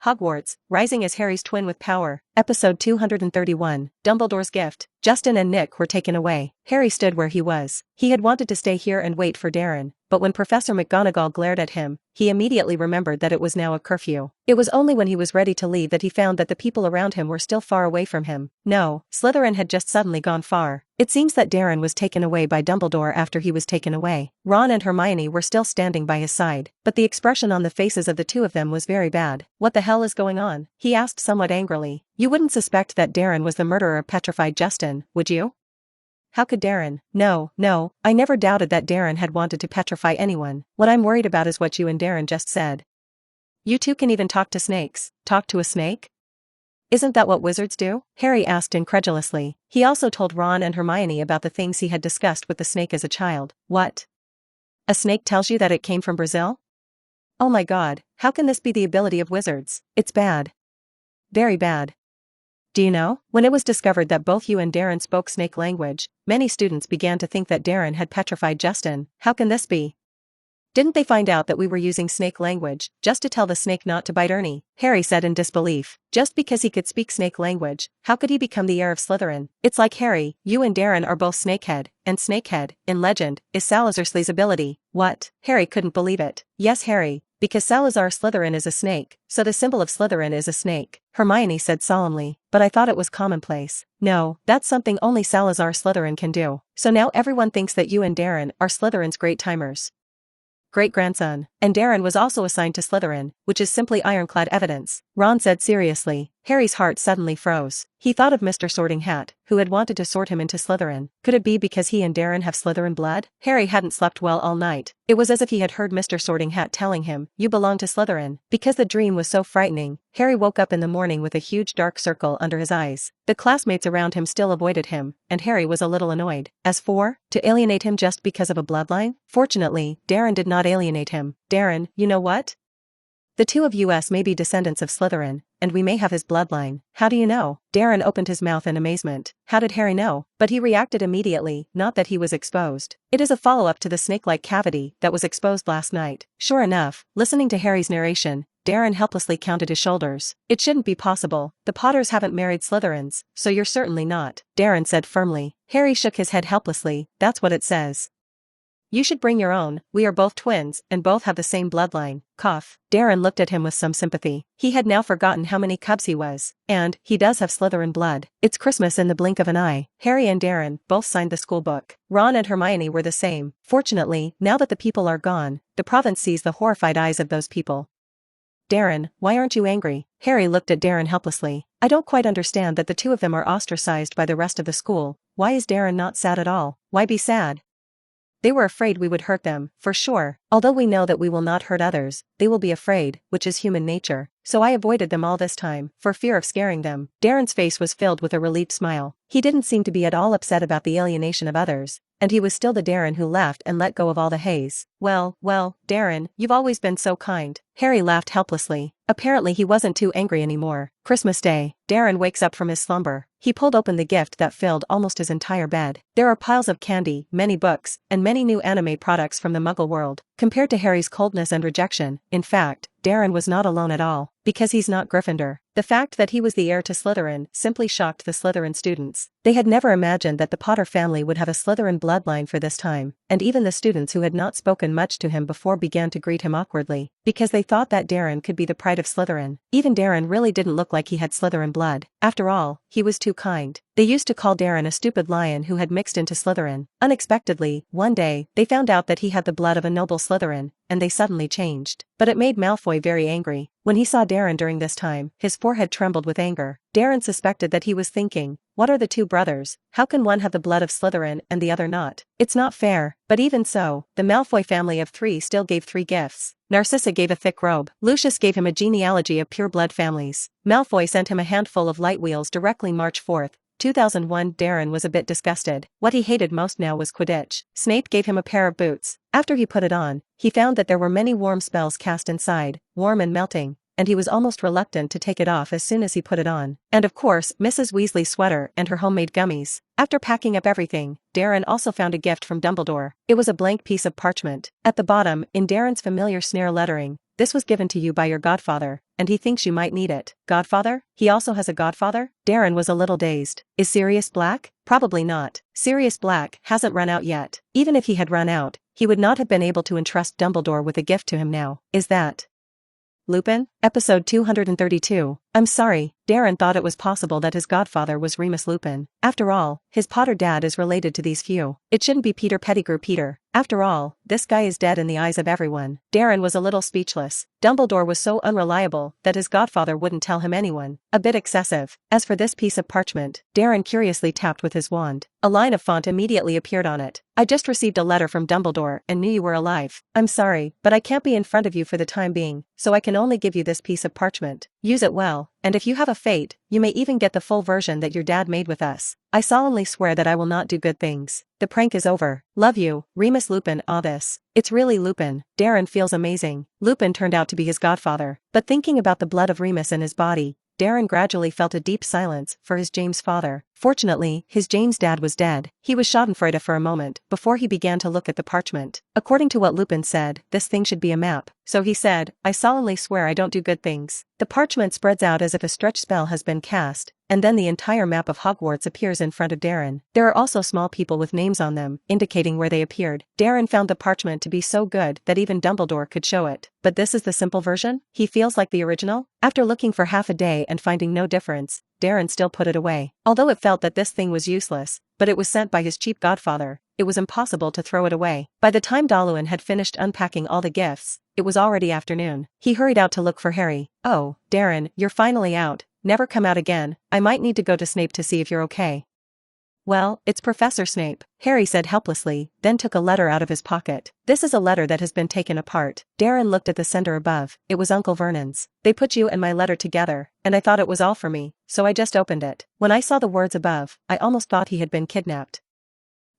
Hogwarts, rising as Harry's twin with power. Episode 231, Dumbledore's Gift. Justin and Nick were taken away. Harry stood where he was. He had wanted to stay here and wait for Darren, but when Professor McGonagall glared at him, he immediately remembered that it was now a curfew. It was only when he was ready to leave that he found that the people around him were still far away from him. No, Slytherin had just suddenly gone far. It seems that Darren was taken away by Dumbledore after he was taken away. Ron and Hermione were still standing by his side, but the expression on the faces of the two of them was very bad. "What the hell is going on?" he asked somewhat angrily. "You wouldn't suspect that Darren was the murderer of petrified Justin, would you?" "How could Darren?" No, I never doubted that Darren had wanted to petrify anyone. What I'm worried about is what you and Darren just said. You two can even talk to snakes. Talk to a snake? Isn't that what wizards do? Harry asked incredulously. He also told Ron and Hermione about the things he had discussed with the snake as a child. What? A snake tells you that it came from Brazil? Oh my god, how can this be the ability of wizards? It's bad. Very bad. Do you know, when it was discovered that both you and Darren spoke snake language, many students began to think that Darren had petrified Justin. How can this be? Didn't they find out that we were using snake language, just to tell the snake not to bite Ernie? Harry said in disbelief. Just because he could speak snake language, how could he become the heir of Slytherin? It's like Harry, you and Darren are both Snakehead, and Snakehead, in legend, is Salazar Slytherin's ability. What? Harry couldn't believe it. Yes, Harry, because Salazar Slytherin is a snake, so the symbol of Slytherin is a snake, Hermione said solemnly. But I thought it was commonplace. No, that's something only Salazar Slytherin can do. So now everyone thinks that you and Darren are Slytherin's great timers. Great-grandson. And Darren was also assigned to Slytherin, which is simply ironclad evidence, Ron said seriously. Harry's heart suddenly froze. He thought of Mr. Sorting Hat, who had wanted to sort him into Slytherin. Could it be because he and Darren have Slytherin blood? Harry hadn't slept well all night. It was as if he had heard Mr. Sorting Hat telling him, "You belong to Slytherin." Because the dream was so frightening, Harry woke up in the morning with a huge dark circle under his eyes. The classmates around him still avoided him, and Harry was a little annoyed. As for, to alienate him just because of a bloodline? Fortunately, Darren did not alienate him. Darren, you know what? The two of us may be descendants of Slytherin, and we may have his bloodline. How do you know? Darren opened his mouth in amazement. How did Harry know? But he reacted immediately, not that he was exposed. It is a follow-up to the snake-like cavity that was exposed last night. Sure enough, listening to Harry's narration, Darren helplessly counted his shoulders. It shouldn't be possible. The Potters haven't married Slytherins, so you're certainly not, Darren said firmly. Harry shook his head helplessly. That's what it says. You should bring your own. We are both twins, and both have the same bloodline. Cough. Darren looked at him with some sympathy. He had now forgotten how many cubs he was. And, he does have Slytherin blood. It's Christmas in the blink of an eye. Harry and Darren both signed the school book. Ron and Hermione were the same. Fortunately, now that the people are gone, the province sees the horrified eyes of those people. Darren, why aren't you angry? Harry looked at Darren helplessly. I don't quite understand that the two of them are ostracized by the rest of the school. Why is Darren not sad at all? Why be sad? They were afraid we would hurt them, for sure. Although we know that we will not hurt others, they will be afraid, which is human nature. So I avoided them all this time, for fear of scaring them. Darren's face was filled with a relieved smile. He didn't seem to be at all upset about the alienation of others, and he was still the Darren who left and let go of all the haze. Well, Darren, you've always been so kind. Harry laughed helplessly. Apparently he wasn't too angry anymore. Christmas Day, Darren wakes up from his slumber. He pulled open the gift that filled almost his entire bed. There are piles of candy, many books, and many new anime products from the Muggle world. Compared to Harry's coldness and rejection, in fact, Darren was not alone at all, because he's not Gryffindor. The fact that he was the heir to Slytherin simply shocked the Slytherin students. They had never imagined that the Potter family would have a Slytherin bloodline for this time, and even the students who had not spoken much to him before began to greet him awkwardly, because they thought that Darren could be the pride of Slytherin. Even Darren really didn't look like he had Slytherin blood. After all, he was too kind. They used to call Darren a stupid lion who had mixed into Slytherin. Unexpectedly, one day, they found out that he had the blood of a noble Slytherin, and they suddenly changed. But it made Malfoy very angry. When he saw Darren during this time, his forehead trembled with anger. Darren suspected that he was thinking, what are the two brothers? How can one have the blood of Slytherin and the other not? It's not fair. But even so, the Malfoy family of 3 still gave 3 gifts. Narcissa gave a thick robe. Lucius gave him a genealogy of pure blood families. Malfoy sent him a handful of light wheels directly March 4th. 2001. Darren was a bit disgusted. What he hated most now was Quidditch. Snape gave him a pair of boots. After he put it on, he found that there were many warm spells cast inside, warm and melting, and he was almost reluctant to take it off as soon as he put it on. And of course, Mrs. Weasley's sweater and her homemade gummies. After packing up everything, Darren also found a gift from Dumbledore. It was a blank piece of parchment. At the bottom, in Darren's familiar snare lettering, This was given to you by your godfather, and he thinks you might need it. Godfather? He also has a godfather? Darren was a little dazed. Is Sirius Black? Probably not. Sirius Black hasn't run out yet. Even if he had run out, he would not have been able to entrust Dumbledore with a gift to him now. Is that Lupin? Episode 232. I'm sorry, Darren thought it was possible that his godfather was Remus Lupin. After all, his Potter dad is related to these few. It shouldn't be Peter Pettigrew Peter. After all, this guy is dead in the eyes of everyone. Darren was a little speechless. Dumbledore was so unreliable that his godfather wouldn't tell him anyone. A bit excessive. As for this piece of parchment, Darren curiously tapped with his wand. A line of font immediately appeared on it. I just received a letter from Dumbledore and knew you were alive. I'm sorry, but I can't be in front of you for the time being, so I can only give you this piece of parchment. Use it well, and if you have a fate, you may even get the full version that your dad made with us. I solemnly swear that I will not do good things. The prank is over. Love you, Remus Lupin. This. It's really Lupin. Darren feels amazing. Lupin turned out to be his godfather. But thinking about the blood of Remus in his body, Darren gradually felt a deep silence for his James father. Fortunately, his James dad was dead. He was schadenfreude for a moment before he began to look at the parchment. According to what Lupin said, this thing should be a map. So he said, I solemnly swear I don't do good things. The parchment spreads out as if a stretch spell has been cast, and then the entire map of Hogwarts appears in front of Darren. There are also small people with names on them, indicating where they appeared. Darren found the parchment to be so good that even Dumbledore could show it. But this is the simple version? He feels like the original? After looking for half a day and finding no difference, Darren still put it away. Although it felt that this thing was useless, but it was sent by his cheap godfather, it was impossible to throw it away. By the time Dallowin had finished unpacking all the gifts, it was already afternoon. He hurried out to look for Harry. Oh, Darren, you're finally out. Never come out again. I might need to go to Snape to see if you're okay. Well, it's Professor Snape, Harry said helplessly, then took a letter out of his pocket. This is a letter that has been taken apart. Darren looked at the sender above. It was Uncle Vernon's. They put you and my letter together, and I thought it was all for me, so I just opened it. When I saw the words above, I almost thought he had been kidnapped.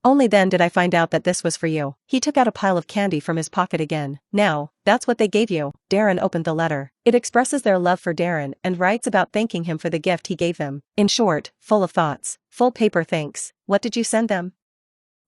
Only then did I find out that this was for you. He took out a pile of candy from his pocket again. Now, that's what they gave you. Darren opened the letter. It expresses their love for Darren and writes about thanking him for the gift he gave them. In short, full of thoughts. Full paper thanks. What did you send them?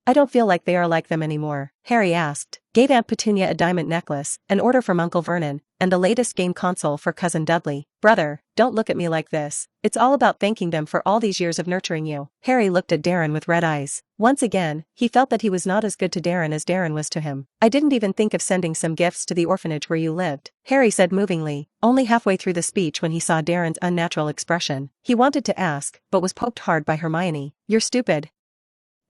I don't feel like they are like them anymore, Harry asked. Gave Aunt Petunia a diamond necklace, an order from Uncle Vernon, and the latest game console for Cousin Dudley. Brother, don't look at me like this. It's all about thanking them for all these years of nurturing you. Harry looked at Darren with red eyes. Once again, he felt that he was not as good to Darren as Darren was to him. I didn't even think of sending some gifts to the orphanage where you lived, Harry said movingly, only halfway through the speech when he saw Darren's unnatural expression. He wanted to ask, but was poked hard by Hermione. You're stupid.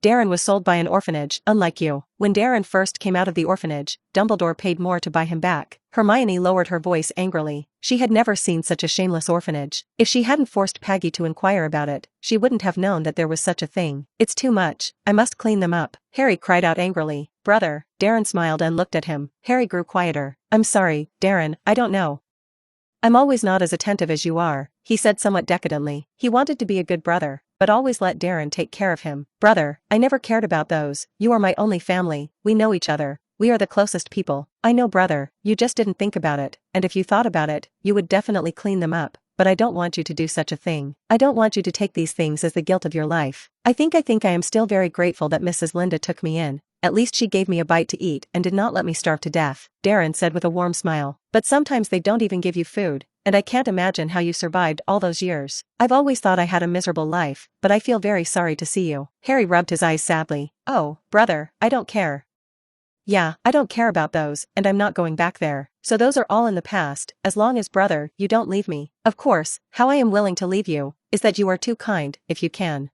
Darren was sold by an orphanage, unlike you. When Darren first came out of the orphanage, Dumbledore paid more to buy him back. Hermione lowered her voice angrily. She had never seen such a shameless orphanage. If she hadn't forced Peggy to inquire about it, she wouldn't have known that there was such a thing. It's too much. I must clean them up. Harry cried out angrily. Brother, Darren smiled and looked at him. Harry grew quieter. I'm sorry, Darren, I don't know. I'm always not as attentive as you are, he said somewhat decadently. He wanted to be a good brother, but always let Darren take care of him. Brother, I never cared about those. You are my only family. We know each other. We are the closest people. I know, brother, you just didn't think about it, and if you thought about it, you would definitely clean them up. But I don't want you to do such a thing. I don't want you to take these things as the guilt of your life. I think I am still very grateful that Mrs. Linda took me in. At least she gave me a bite to eat and did not let me starve to death, Darren said with a warm smile. But sometimes they don't even give you food, and I can't imagine how you survived all those years. I've always thought I had a miserable life, but I feel very sorry to see you. Harry rubbed his eyes sadly. Oh, brother, I don't care. Yeah, I don't care about those, and I'm not going back there. So those are all in the past, as long as, brother, you don't leave me. Of course, how I am willing to leave you is that you are too kind, if you can.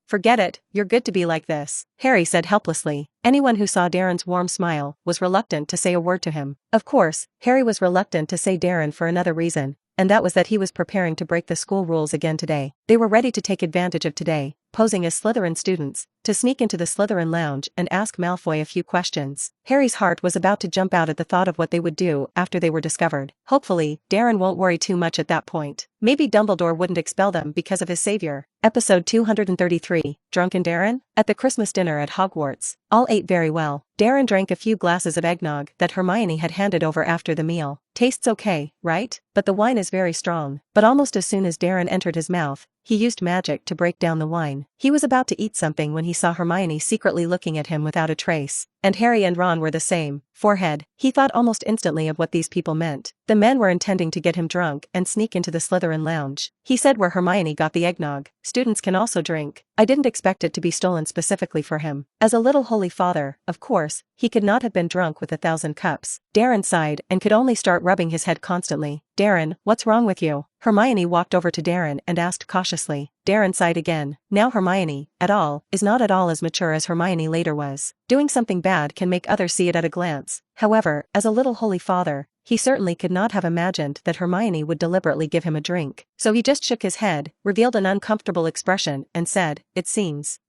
Forget it, you're good to be like this, Harry said helplessly. Anyone who saw Darren's warm smile was reluctant to say a word to him. Of course, Harry was reluctant to say Darren for another reason, and that was that he was preparing to break the school rules again today. They were ready to take advantage of today, posing as Slytherin students, to sneak into the Slytherin lounge and ask Malfoy a few questions. Harry's heart was about to jump out at the thought of what they would do after they were discovered. Hopefully, Darren won't worry too much at that point. Maybe Dumbledore wouldn't expel them because of his savior. Episode 233, Drunken Darren? At the Christmas dinner at Hogwarts, all ate very well. Darren drank a few glasses of eggnog that Hermione had handed over after the meal. Tastes okay, right? But the wine is very strong. But almost as soon as Darren entered his mouth, he used magic to break down the wine. He was about to eat something when he saw Hermione secretly looking at him without a trace. And Harry and Ron were the same. Forehead. He thought almost instantly of what these people meant. The men were intending to get him drunk and sneak into the Slytherin lounge. He said where Hermione got the eggnog. Students can also drink. I didn't expect it to be stolen specifically for him. As a little holy father, of course, he could not have been drunk with 1,000 cups. Darren sighed and could only start rubbing his head constantly. Darren, what's wrong with you? Hermione walked over to Darren and asked cautiously. Darren sighed again. Now Hermione, is not at all as mature as Hermione later was. Doing something bad can make others see it at a glance. However, as a little holy father, he certainly could not have imagined that Hermione would deliberately give him a drink. So he just shook his head, revealed an uncomfortable expression, and said, "It seems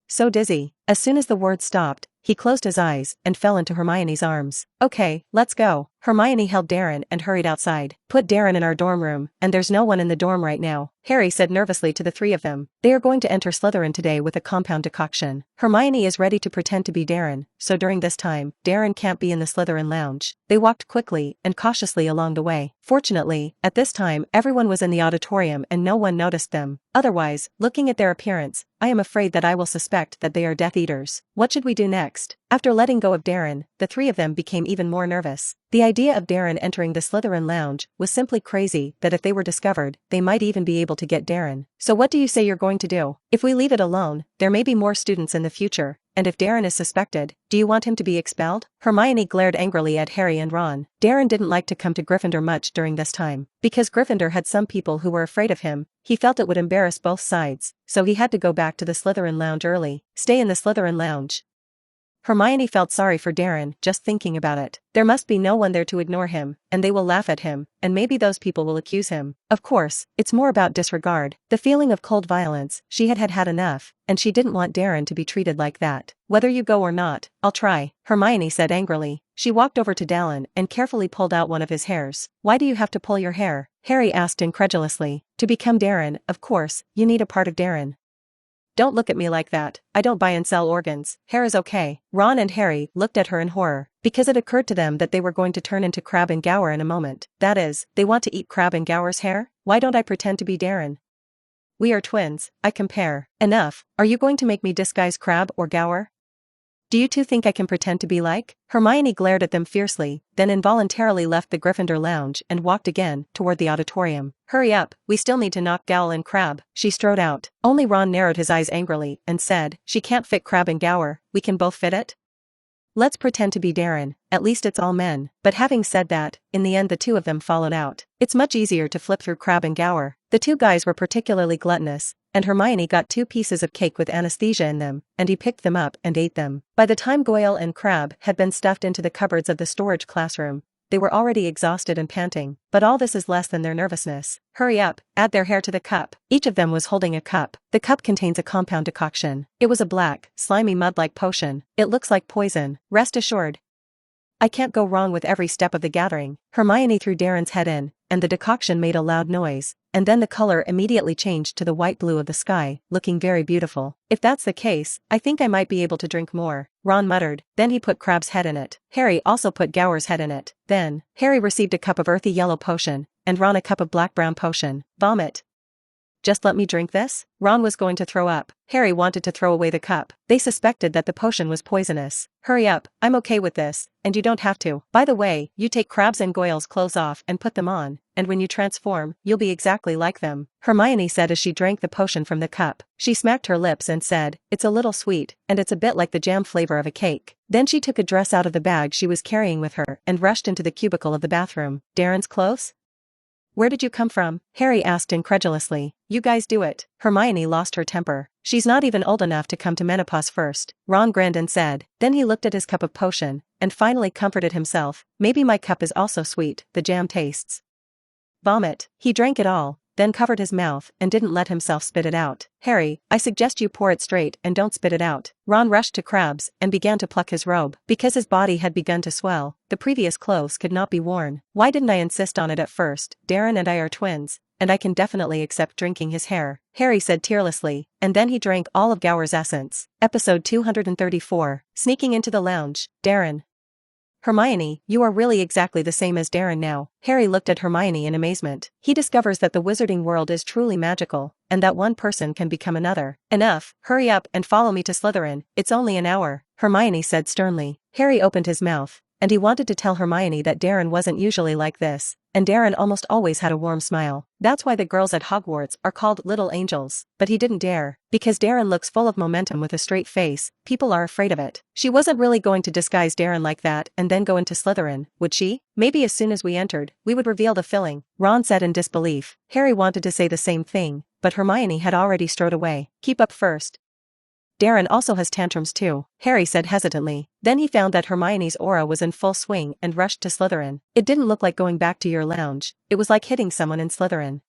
so dizzy." As soon as the words stopped, he closed his eyes and fell into Hermione's arms. "Okay, let's go." Hermione held Darren and hurried outside. "Put Darren in our dorm room, and there's no one in the dorm right now," Harry said nervously to the three of them. "They are going to enter Slytherin today with a compound decoction. Hermione is ready to pretend to be Darren, so during this time, Darren can't be in the Slytherin lounge." They walked quickly and cautiously along the way. Fortunately, at this time everyone was in the auditorium and no one noticed them. Otherwise, looking at their appearance, I am afraid that I will suspect that they are Death Eaters. What should we do next? After letting go of Darren, the three of them became even more nervous. The idea of Darren entering the Slytherin lounge was simply crazy, that if they were discovered, they might even be able to get Darren. "So what do you say you're going to do? If we leave it alone, there may be more students in the future, and if Darren is suspected, do you want him to be expelled?" Hermione glared angrily at Harry and Ron. Darren didn't like to come to Gryffindor much during this time. Because Gryffindor had some people who were afraid of him, he felt it would embarrass both sides, so he had to go back to the Slytherin lounge early. Stay in the Slytherin lounge. Hermione felt sorry for Darren just thinking about it. There must be no one there to ignore him, and they will laugh at him, and maybe those people will accuse him. Of course, it's more about disregard. The feeling of cold violence, she had had enough, and she didn't want Darren to be treated like that. "Whether you go or not, I'll try," Hermione said angrily. She walked over to Darren and carefully pulled out one of his hairs. "Why do you have to pull your hair?" Harry asked incredulously. "To become Darren, of course, you need a part of Darren." "Don't look at me like that, I don't buy and sell organs, hair is okay." Ron and Harry looked at her in horror, because it occurred to them that they were going to turn into Crabbe and Gower in a moment. That is, they want to eat Crabbe and Gower's hair? Why don't I pretend to be Darren? We are twins, I compare. Enough, are you going to make me disguise Crabbe or Gower? Do you two think I can pretend to be like? Hermione glared at them fiercely, then involuntarily left the Gryffindor lounge and walked again toward the auditorium. "Hurry up, we still need to knock Gowl and Crabbe." She strode out. Only Ron narrowed his eyes angrily and said, "She can't fit Crabbe and Gower, we can both fit it? Let's pretend to be Darren, at least it's all men." But having said that, in the end the two of them followed out. It's much easier to flip through Crabbe and Gower. The two guys were particularly gluttonous, and Hermione got 2 pieces of cake with anesthesia in them, and he picked them up and ate them. By the time Goyle and Crabbe had been stuffed into the cupboards of the storage classroom, they were already exhausted and panting, but all this is less than their nervousness. "Hurry up, add their hair to the cup." Each of them was holding a cup. The cup contains a compound decoction. It was a black, slimy mud-like potion. "It looks like poison. Rest assured, I can't go wrong with every step of the gathering." Hermione threw Darren's head in, and the decoction made a loud noise, and then the color immediately changed to the white blue of the sky, looking very beautiful. "If that's the case, I think I might be able to drink more," Ron muttered. Then he put Crabbe's head in it. Harry also put Gower's head in it. Then, Harry received a cup of earthy yellow potion, and Ron a cup of black-brown potion. "Vomit. Just let me drink this?" Ron was going to throw up. Harry wanted to throw away the cup. They suspected that the potion was poisonous. "Hurry up, I'm okay with this, and you don't have to. By the way, you take Crabbe's and Goyle's clothes off and put them on, and when you transform, you'll be exactly like them," Hermione said as she drank the potion from the cup. She smacked her lips and said, "It's a little sweet, and it's a bit like the jam flavor of a cake." Then she took a dress out of the bag she was carrying with her and rushed into the cubicle of the bathroom. "Darren's clothes? Where did you come from?" Harry asked incredulously. "You guys do it." Hermione lost her temper. "She's not even old enough to come to menopause first," Ron grinned and said. Then he looked at his cup of potion, and finally comforted himself. "Maybe my cup is also sweet, the jam tastes." Vomit. He drank it all, then covered his mouth and didn't let himself spit it out. "Harry, I suggest you pour it straight and don't spit it out." Ron rushed to Crabbe's and began to pluck his robe. Because his body had begun to swell, the previous clothes could not be worn. "Why didn't I insist on it at first? Darren and I are twins, and I can definitely accept drinking his hair," Harry said tearlessly, and then he drank all of Gower's essence. Episode 234, Sneaking into the Lounge. Darren. Hermione, you are really exactly the same as Darren now. Harry looked at Hermione in amazement. He discovers that the wizarding world is truly magical, and that one person can become another. Enough, hurry up and follow me to Slytherin, it's only an hour, Hermione said sternly. Harry opened his mouth, and he wanted to tell Hermione that Darren wasn't usually like this, and Darren almost always had a warm smile. That's why the girls at Hogwarts are called little angels, but he didn't dare, because Darren looks full of momentum with a straight face, people are afraid of it. She wasn't really going to disguise Darren like that and then go into Slytherin, would she? Maybe as soon as we entered, we would reveal the filling, Ron said in disbelief. Harry wanted to say the same thing, but Hermione had already strode away. Keep up first. Darren also has tantrums too, Harry said hesitantly. Then he found that Hermione's aura was in full swing and rushed to Slytherin. It didn't look like going back to your lounge, it was like hitting someone in Slytherin.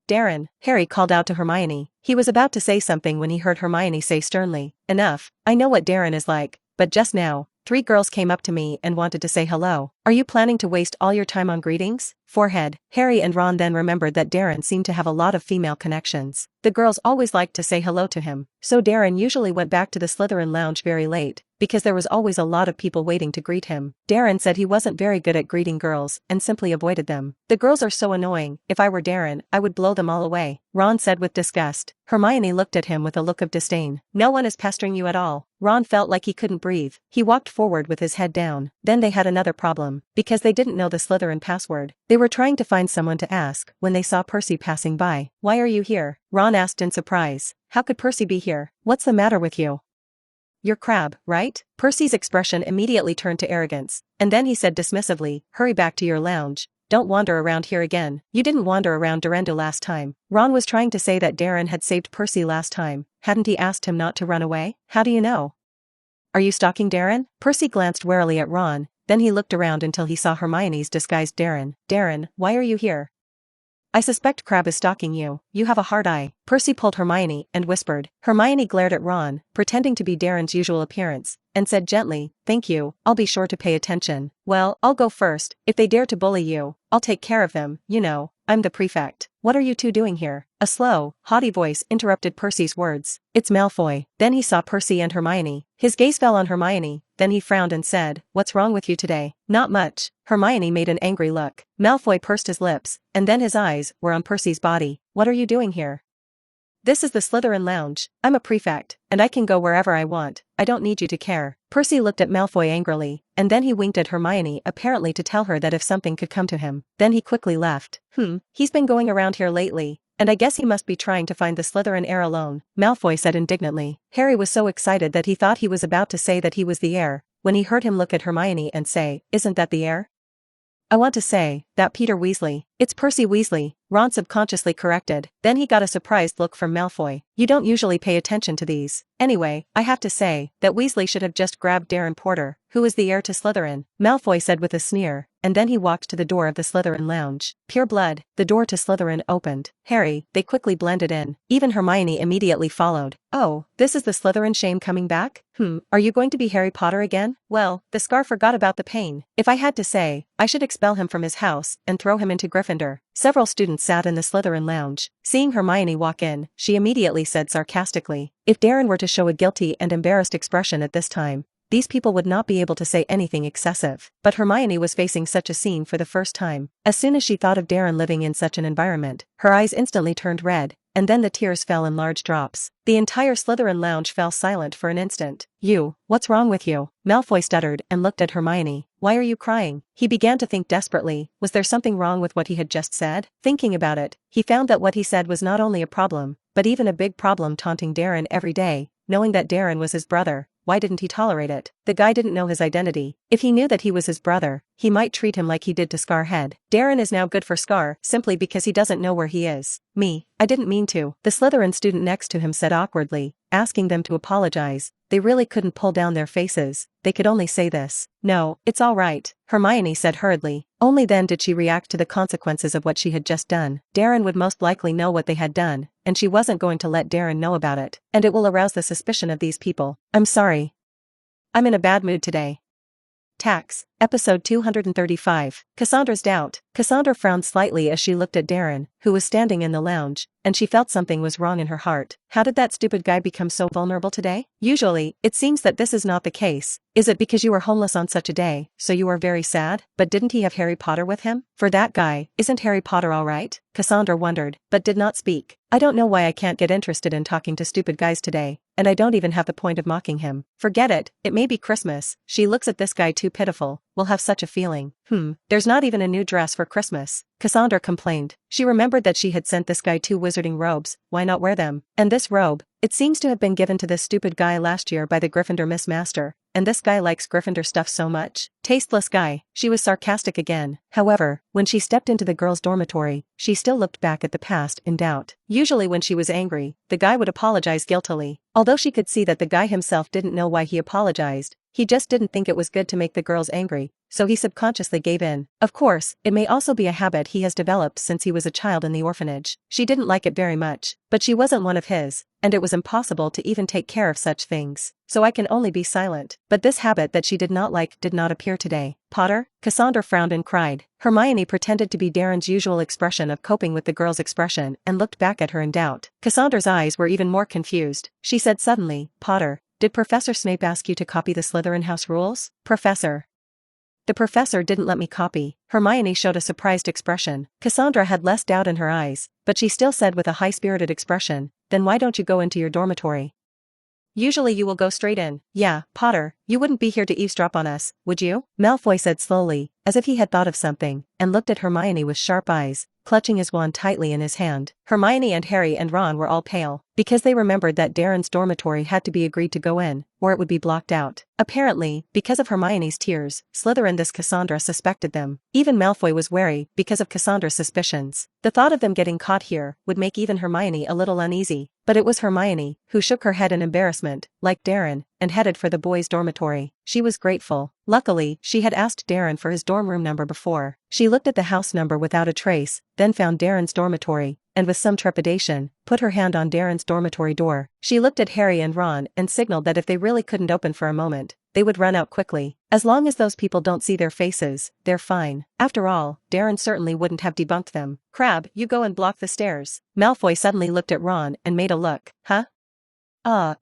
Darren, Harry called out to Hermione. He was about to say something when he heard Hermione say sternly, enough, I know what Darren is like, but just now, 3 girls came up to me and wanted to say hello. Are you planning to waste all your time on greetings? Forehead. Harry and Ron then remembered that Darren seemed to have a lot of female connections. The girls always liked to say hello to him, so Darren usually went back to the Slytherin lounge very late, because there was always a lot of people waiting to greet him. Darren said he wasn't very good at greeting girls and simply avoided them. The girls are so annoying, if I were Darren, I would blow them all away, Ron said with disgust. Hermione looked at him with a look of disdain. No one is pestering you at all. Ron felt like he couldn't breathe. He walked forward with his head down. Then they had another problem, because they didn't know the Slytherin password. They were trying to find someone to ask when they saw Percy passing by. Why are you here? Ron asked in surprise. How could Percy be here? What's the matter with you? You're Crabbe, right? Percy's expression immediately turned to arrogance, and then he said dismissively, hurry back to your lounge. Don't wander around here again. You didn't wander around Durendo last time. Ron was trying to say that Darren had saved Percy last time. Hadn't he asked him not to run away? How do you know? Are you stalking Darren? Percy glanced warily at Ron, then he looked around until he saw Hermione's disguised Darren. Darren, why are you here? I suspect Crabbe is stalking you. You have a hard eye. Percy pulled Hermione and whispered. Hermione glared at Ron, pretending to be Darren's usual appearance, and said gently, thank you, I'll be sure to pay attention. Well, I'll go first. If they dare to bully you, I'll take care of them, you know, I'm the prefect. What are you two doing here? A slow, haughty voice interrupted Percy's words. It's Malfoy. Then he saw Percy and Hermione. His gaze fell on Hermione, then he frowned and said, what's wrong with you today? Not much. Hermione made an angry look. Malfoy pursed his lips, and then his eyes were on Percy's body. What are you doing here? This is the Slytherin lounge. I'm a prefect, and I can go wherever I want. I don't need you to care. Percy looked at Malfoy angrily, and then he winked at Hermione apparently to tell her that if something could come to him. Then he quickly left. He's been going around here lately, and I guess he must be trying to find the Slytherin heir alone, Malfoy said indignantly. Harry was so excited that he thought he was about to say that he was the heir, when he heard him look at Hermione and say, isn't that the heir? I want to say, that Peter Weasley. It's Percy Weasley, Ron subconsciously corrected. Then he got a surprised look from Malfoy. You don't usually pay attention to these. Anyway, I have to say, that Weasley should have just grabbed Darren Porter, who is the heir to Slytherin, Malfoy said with a sneer, and then he walked to the door of the Slytherin lounge. Pure blood, the door to Slytherin opened. Harry, they quickly blended in. Even Hermione immediately followed. Oh, this is the Slytherin shame coming back? Are you going to be Harry Potter again? Well, the scar forgot about the pain. If I had to say, I should expel him from his house and throw him into Gryffindor. Several students sat in the Slytherin lounge. Seeing Hermione walk in, she immediately said sarcastically, if Darren were to show a guilty and embarrassed expression at this time, these people would not be able to say anything excessive. But Hermione was facing such a scene for the first time. As soon as she thought of Darren living in such an environment, her eyes instantly turned red, and then the tears fell in large drops. The entire Slytherin lounge fell silent for an instant. What's wrong with you? Malfoy stuttered and looked at Hermione. Why are you crying? He began to think desperately, was there something wrong with what he had just said? Thinking about it, he found that what he said was not only a problem, but even a big problem taunting Darren every day, knowing that Darren was his brother. Why didn't he tolerate it? The guy didn't know his identity. If he knew that he was his brother, he might treat him like he did to Scarhead. Darren is now good for Scar, simply because he doesn't know where he is. I didn't mean to. The Slytherin student next to him said awkwardly, asking them to apologize. They really couldn't pull down their faces. They could only say this. No, it's all right, Hermione said hurriedly. Only then did she react to the consequences of what she had just done. Darren would most likely know what they had done, and she wasn't going to let Darren know about it. And it will arouse the suspicion of these people. I'm sorry. I'm in a bad mood today. Tax, episode 235. Cassandra's doubt. Cassandra frowned slightly as she looked at Darren, who was standing in the lounge, and she felt something was wrong in her heart. How did that stupid guy become so vulnerable today? Usually, it seems that this is not the case. Is it because you were homeless on such a day, so you are very sad? But didn't he have Harry Potter with him? For that guy, isn't Harry Potter alright? Cassandra wondered, but did not speak. I don't know why I can't get interested in talking to stupid guys today, and I don't even have the point of mocking him. Forget it may be Christmas. She looks at this guy too pitiful. We'll have such a feeling. There's not even a new dress for Christmas. Cassandra complained. She remembered that she had sent this guy 2 wizarding robes, why not wear them? And this robe, it seems to have been given to this stupid guy last year by the Gryffindor Miss Master, and this guy likes Gryffindor stuff so much. Tasteless guy. She was sarcastic again. However, when she stepped into the girls' dormitory, she still looked back at the past in doubt. Usually when she was angry, the guy would apologize guiltily. Although she could see that the guy himself didn't know why he apologized, he just didn't think it was good to make the girls angry, so he subconsciously gave in. Of course, it may also be a habit he has developed since he was a child in the orphanage. She didn't like it very much, but she wasn't one of his, and it was impossible to even take care of such things. So I can only be silent. But this habit that she did not like did not appear today. Potter? Cassandra frowned and cried. Hermione pretended to be Darren's usual expression of coping with the girl's expression and looked back at her in doubt. Cassandra's eyes were even more confused. She said suddenly, Potter, did Professor Snape ask you to copy the Slytherin house rules? Professor. The professor didn't let me copy. Hermione showed a surprised expression. Cassandra had less doubt in her eyes, but she still said with a high-spirited expression, then why don't you go into your dormitory? Usually you will go straight in. Yeah, Potter, you wouldn't be here to eavesdrop on us, would you? Malfoy said slowly, as if he had thought of something, and looked at Hermione with sharp eyes, clutching his wand tightly in his hand. Hermione and Harry and Ron were all pale, because they remembered that Darren's dormitory had to be agreed to go in, or it would be blocked out. Apparently, because of Hermione's tears, Slytherin this Cassandra suspected them. Even Malfoy was wary, because of Cassandra's suspicions. The thought of them getting caught here would make even Hermione a little uneasy, but it was Hermione who shook her head in embarrassment, like Darren, and headed for the boys' dormitory. She was grateful. Luckily, she had asked Darren for his dorm room number before. She looked at the house number without a trace, then found Darren's dormitory, and with some trepidation, put her hand on Darren's dormitory door. She looked at Harry and Ron and signaled that if they really couldn't open for a moment, they would run out quickly. As long as those people don't see their faces, they're fine. After all, Darren certainly wouldn't have debunked them. Crabbe, you go and block the stairs. Malfoy suddenly looked at Ron and made a look. Huh?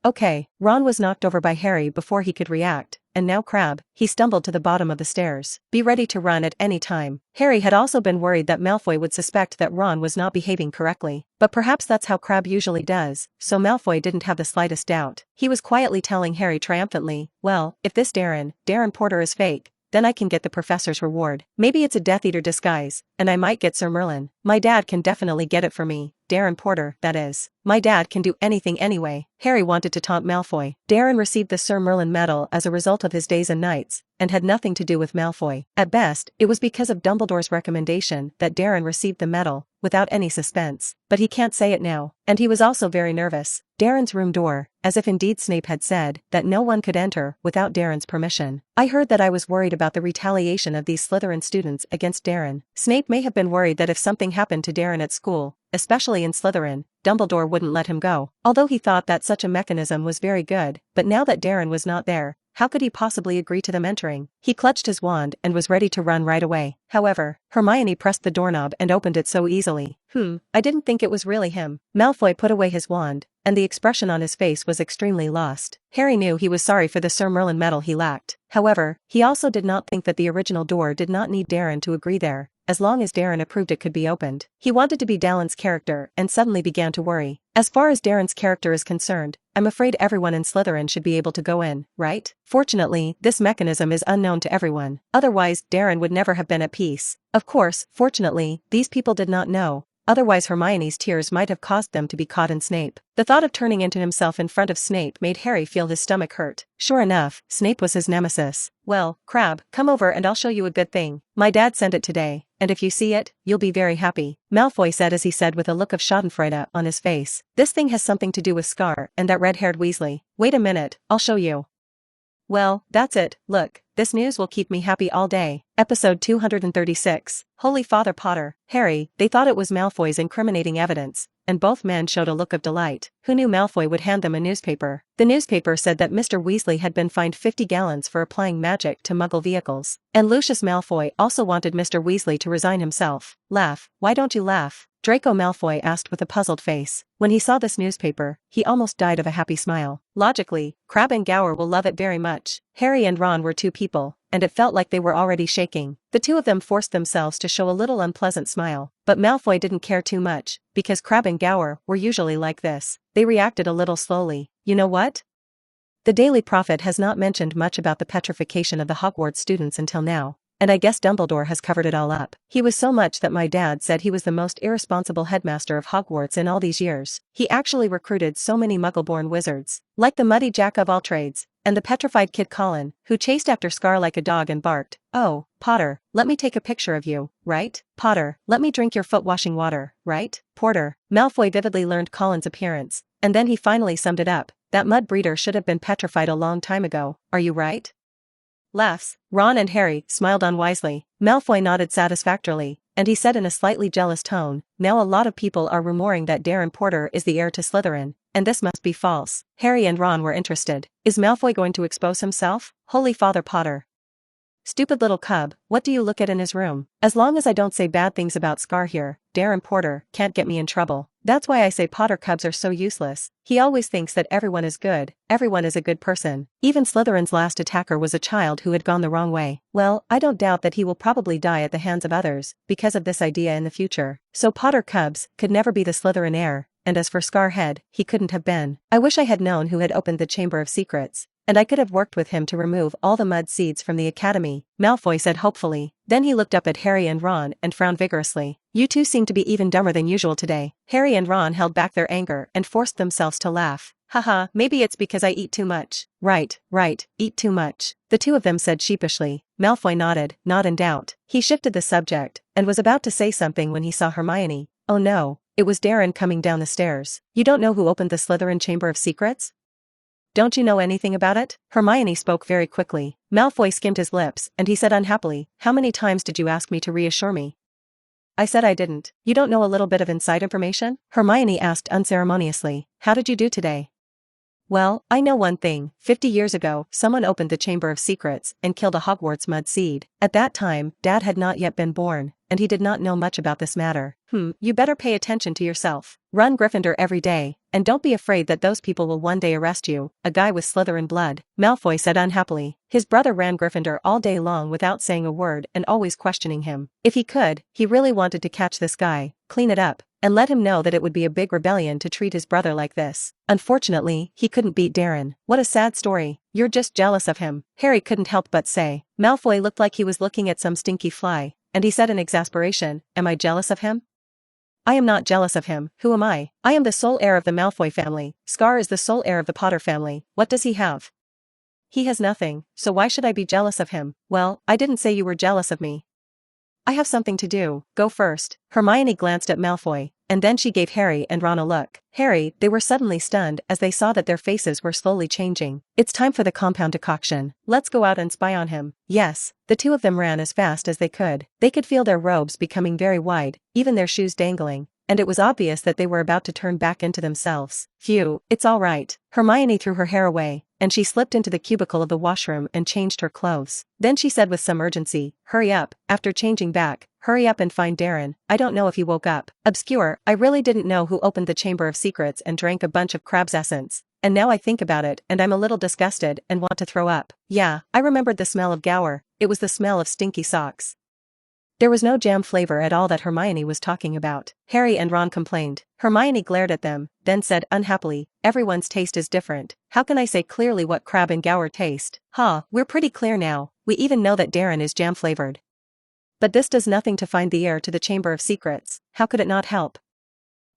Okay. Ron was knocked over by Harry before he could react, and now Crabbe, he stumbled to the bottom of the stairs. Be ready to run at any time. Harry had also been worried that Malfoy would suspect that Ron was not behaving correctly, but perhaps that's how Crabbe usually does, so Malfoy didn't have the slightest doubt. He was quietly telling Harry triumphantly, well, if this Darren Porter is fake, then I can get the professor's reward. Maybe it's a Death Eater disguise, and I might get Sir Merlin. My dad can definitely get it for me. Darren Porter, that is. My dad can do anything anyway. Harry wanted to taunt Malfoy. Darren received the Sir Merlin medal as a result of his days and nights, and had nothing to do with Malfoy. At best, it was because of Dumbledore's recommendation that Darren received the medal, without any suspense. But he can't say it now, and he was also very nervous. Darren's room door, as if indeed Snape had said that no one could enter without Darren's permission. I heard that I was worried about the retaliation of these Slytherin students against Darren. Snape may have been worried that if something happened to Darren at school, especially in Slytherin, Dumbledore wouldn't let him go. Although he thought that such a mechanism was very good, but now that Darren was not there, how could he possibly agree to them entering? He clutched his wand and was ready to run right away. However, Hermione pressed the doorknob and opened it so easily. I didn't think it was really him. Malfoy put away his wand, and the expression on his face was extremely lost. Harry knew he was sorry for the Sir Merlin medal he lacked. However, he also did not think that the original door did not need Darren to agree there. As long as Darren approved it could be opened. He wanted to be Dallin's character and suddenly began to worry. As far as Darren's character is concerned, I'm afraid everyone in Slytherin should be able to go in, right? Fortunately, this mechanism is unknown to everyone. Otherwise, Darren would never have been at peace. Of course, fortunately, these people did not know. Otherwise Hermione's tears might have caused them to be caught in Snape. The thought of turning into himself in front of Snape made Harry feel his stomach hurt. Sure enough, Snape was his nemesis. Well, Crabbe, come over and I'll show you a good thing. My dad sent it today, and if you see it, you'll be very happy. Malfoy said as he said with a look of schadenfreude on his face. This thing has something to do with Scar and that red-haired Weasley. Wait a minute, I'll show you. Well, that's it, look, this news will keep me happy all day. Episode 236, Holy Father Potter, Harry, they thought it was Malfoy's incriminating evidence, and both men showed a look of delight. Who knew Malfoy would hand them a newspaper? The newspaper said that Mr. Weasley had been fined 50 gallons for applying magic to Muggle vehicles, and Lucius Malfoy also wanted Mr. Weasley to resign himself. Laugh, why don't you laugh? Draco Malfoy asked with a puzzled face. When he saw this newspaper, he almost died of a happy smile. Logically, Crabbe and Gower will love it very much. Harry and Ron were two people, and it felt like they were already shaking. The two of them forced themselves to show a little unpleasant smile, but Malfoy didn't care too much, because Crabbe and Gower were usually like this. They reacted a little slowly. You know what? The Daily Prophet has not mentioned much about the petrification of the Hogwarts students until now. And I guess Dumbledore has covered it all up. He was so much that my dad said he was the most irresponsible headmaster of Hogwarts in all these years. He actually recruited so many Muggle-born wizards, like the muddy jack of all trades, and the petrified kid Colin, who chased after Scar like a dog and barked, "Oh, Potter, let me take a picture of you, right? Potter, let me drink your foot-washing water, right? Porter." Malfoy vividly learned Colin's appearance, and then he finally summed it up. That mud breeder should have been petrified a long time ago, are you right? Laughs. Ron and Harry smiled unwisely. Malfoy nodded satisfactorily, and he said in a slightly jealous tone, "Now a lot of people are rumoring that Darren Porter is the heir to Slytherin, and this must be false." Harry and Ron were interested. Is Malfoy going to expose himself? Holy Father Potter. Stupid little cub, what do you look at in his room? As long as I don't say bad things about Scar here, Darren Porter can't get me in trouble. That's why I say Potter cubs are so useless. He always thinks that everyone is good, everyone is a good person. Even Slytherin's last attacker was a child who had gone the wrong way. Well, I don't doubt that he will probably die at the hands of others, because of this idea in the future. So Potter cubs could never be the Slytherin heir, and as for Scarhead, he couldn't have been. I wish I had known who had opened the Chamber of Secrets, and I could have worked with him to remove all the mud seeds from the academy, Malfoy said hopefully. Then he looked up at Harry and Ron and frowned vigorously. You two seem to be even dumber than usual today. Harry and Ron held back their anger and forced themselves to laugh. Haha, maybe it's because I eat too much. Right, eat too much. The two of them said sheepishly. Malfoy nodded, not in doubt. He shifted the subject, and was about to say something when he saw Hermione. Oh no, it was Darren coming down the stairs. You don't know who opened the Slytherin Chamber of Secrets? Don't you know anything about it? Hermione spoke very quickly. Malfoy skimmed his lips, and he said unhappily, how many times did you ask me to reassure me? I said I didn't. You don't know a little bit of inside information? Hermione asked unceremoniously. How did you do today? Well, I know one thing. 50 years ago, someone opened the Chamber of Secrets and killed a Hogwarts mud seed. At that time, Dad had not yet been born, and he did not know much about this matter. You better pay attention to yourself. Run Gryffindor every day, and don't be afraid that those people will one day arrest you, a guy with Slytherin blood, Malfoy said unhappily. His brother ran Gryffindor all day long without saying a word and always questioning him. If he could, he really wanted to catch this guy, clean it up, and let him know that it would be a big rebellion to treat his brother like this. Unfortunately, he couldn't beat Darren. What a sad story. You're just jealous of him. Harry couldn't help but say. Malfoy looked like he was looking at some stinky fly, and he said in exasperation, am I jealous of him? I am not jealous of him. Who am I? I am the sole heir of the Malfoy family. Scar is the sole heir of the Potter family. What does he have? He has nothing, so why should I be jealous of him? Well, I didn't say you were jealous of me. I have something to do. Go first. Hermione glanced at Malfoy, and then she gave Harry and Ron a look. Harry, they were suddenly stunned as they saw that their faces were slowly changing. It's time for the compound decoction. Let's go out and spy on him. Yes. The two of them ran as fast as they could. They could feel their robes becoming very wide, even their shoes dangling, and it was obvious that they were about to turn back into themselves. Phew, it's all right. Hermione threw her hair away, and she slipped into the cubicle of the washroom and changed her clothes. Then she said with some urgency, hurry up. After changing back, hurry up and find Darren. I don't know if he woke up. Obscure, I really didn't know who opened the Chamber of Secrets and drank a bunch of crab's essence. And now I think about it and I'm a little disgusted and want to throw up. Yeah, I remembered the smell of Gower. It was the smell of stinky socks. There was no jam flavor at all that Hermione was talking about. Harry and Ron complained. Hermione glared at them, then said unhappily, everyone's taste is different. How can I say clearly what Crabbe and Gower taste? We're pretty clear now. We even know that Darren is jam flavored. But this does nothing to find the heir to the Chamber of Secrets. How could it not help?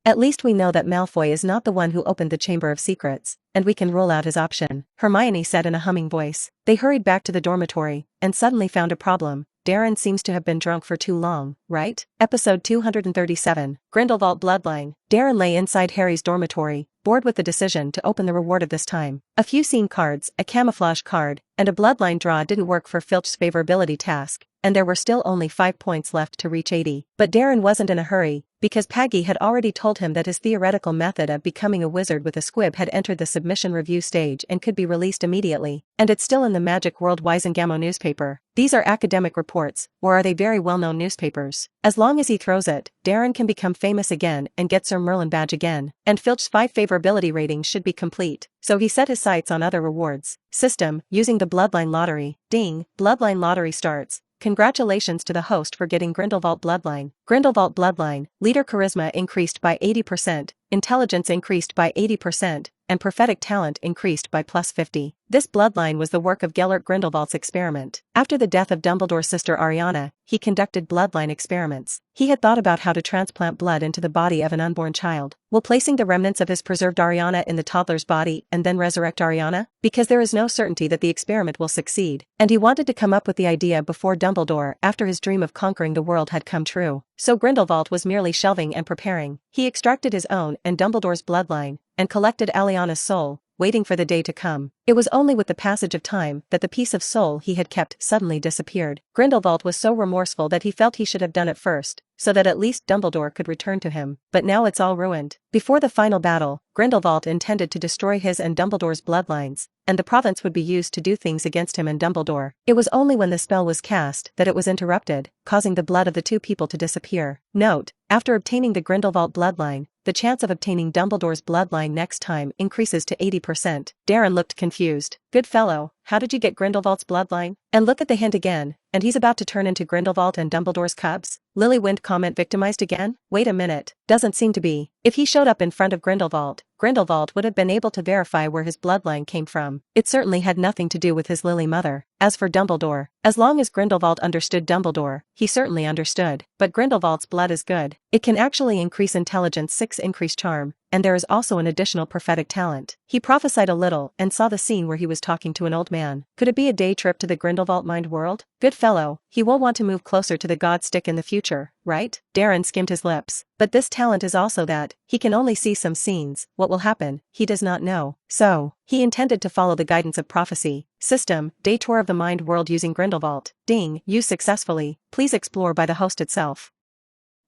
At least we know that Malfoy is not the one who opened the Chamber of Secrets, and we can rule out his option, Hermione said in a humming voice. They hurried back to the dormitory, and suddenly found a problem. Darren seems to have been drunk for too long, right? Episode 237, Grindelwald Bloodline. Darren lay inside Harry's dormitory, bored with the decision to open the reward of this time. A few scene cards, a camouflage card, and a bloodline draw didn't work for Filch's favorability task, and there were still only 5 points left to reach 80. But Darren wasn't in a hurry, because Peggy had already told him that his theoretical method of becoming a wizard with a squib had entered the submission review stage and could be released immediately, and it's still in the Magic World Wisengamo newspaper. These are academic reports, or are they very well-known newspapers? As long as he throws it, Darren can become famous again and get Sir Merlin badge again, and Filch's 5 favorability ratings should be complete, so he set his sights on other rewards. System, using the Bloodline Lottery. Ding, Bloodline Lottery starts. Congratulations to the host for getting Grindelwald Bloodline. Grindelwald Bloodline, leader charisma increased by 80%, intelligence increased by 80%, and prophetic talent increased by plus 50. This bloodline was the work of Gellert Grindelwald's experiment. After the death of Dumbledore's sister Ariana, he conducted bloodline experiments. He had thought about how to transplant blood into the body of an unborn child, while placing the remnants of his preserved Ariana in the toddler's body and then resurrect Ariana, because there is no certainty that the experiment will succeed, and he wanted to come up with the idea before Dumbledore after his dream of conquering the world had come true. So Grindelwald was merely shelving and preparing. He extracted his own and Dumbledore's bloodline, and collected Aliana's soul, waiting for the day to come. It was only with the passage of time that the piece of soul he had kept suddenly disappeared. Grindelwald was so remorseful that he felt he should have done it first, so that at least Dumbledore could return to him. But now it's all ruined. Before the final battle, Grindelwald intended to destroy his and Dumbledore's bloodlines, and the province would be used to do things against him and Dumbledore. It was only when the spell was cast that it was interrupted, causing the blood of the two people to disappear. Note: after obtaining the Grindelwald bloodline, the chance of obtaining Dumbledore's bloodline next time increases to 80%. Darren looked confused. Good fellow, how did you get Grindelwald's bloodline? And look at the hint again, and he's about to turn into Grindelwald and Dumbledore's cubs? Lily Wind comment victimized again? Wait a minute, doesn't seem to be. If he showed up in front of Grindelwald, Grindelwald would have been able to verify where his bloodline came from. It certainly had nothing to do with his Lily mother. As for Dumbledore, as long as Grindelwald understood Dumbledore, he certainly understood. But Grindelwald's blood is good. It can actually increase intelligence 6, increase charm, and there is also an additional prophetic talent. He prophesied a little and saw the scene where he was talking to an old man. Could it be a day trip to the Grindelwald mind world? Good fellow, he will want to move closer to the god stick in the future, right? Darren skimmed his lips. But this talent is also that he can only see some scenes. What will happen, he does not know. So, he intended to follow the guidance of prophecy. System, day tour of the mind world using Grindelwald. Ding, used successfully. Please explore by the host itself.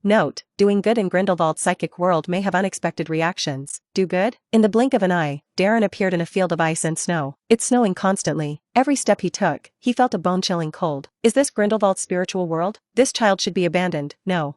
Note: doing good in Grindelwald's psychic world may have unexpected reactions. Do good? In the blink of an eye, Darren appeared in a field of ice and snow. It's snowing constantly. Every step he took, he felt a bone-chilling cold. Is this Grindelwald's spiritual world? This child should be abandoned. No.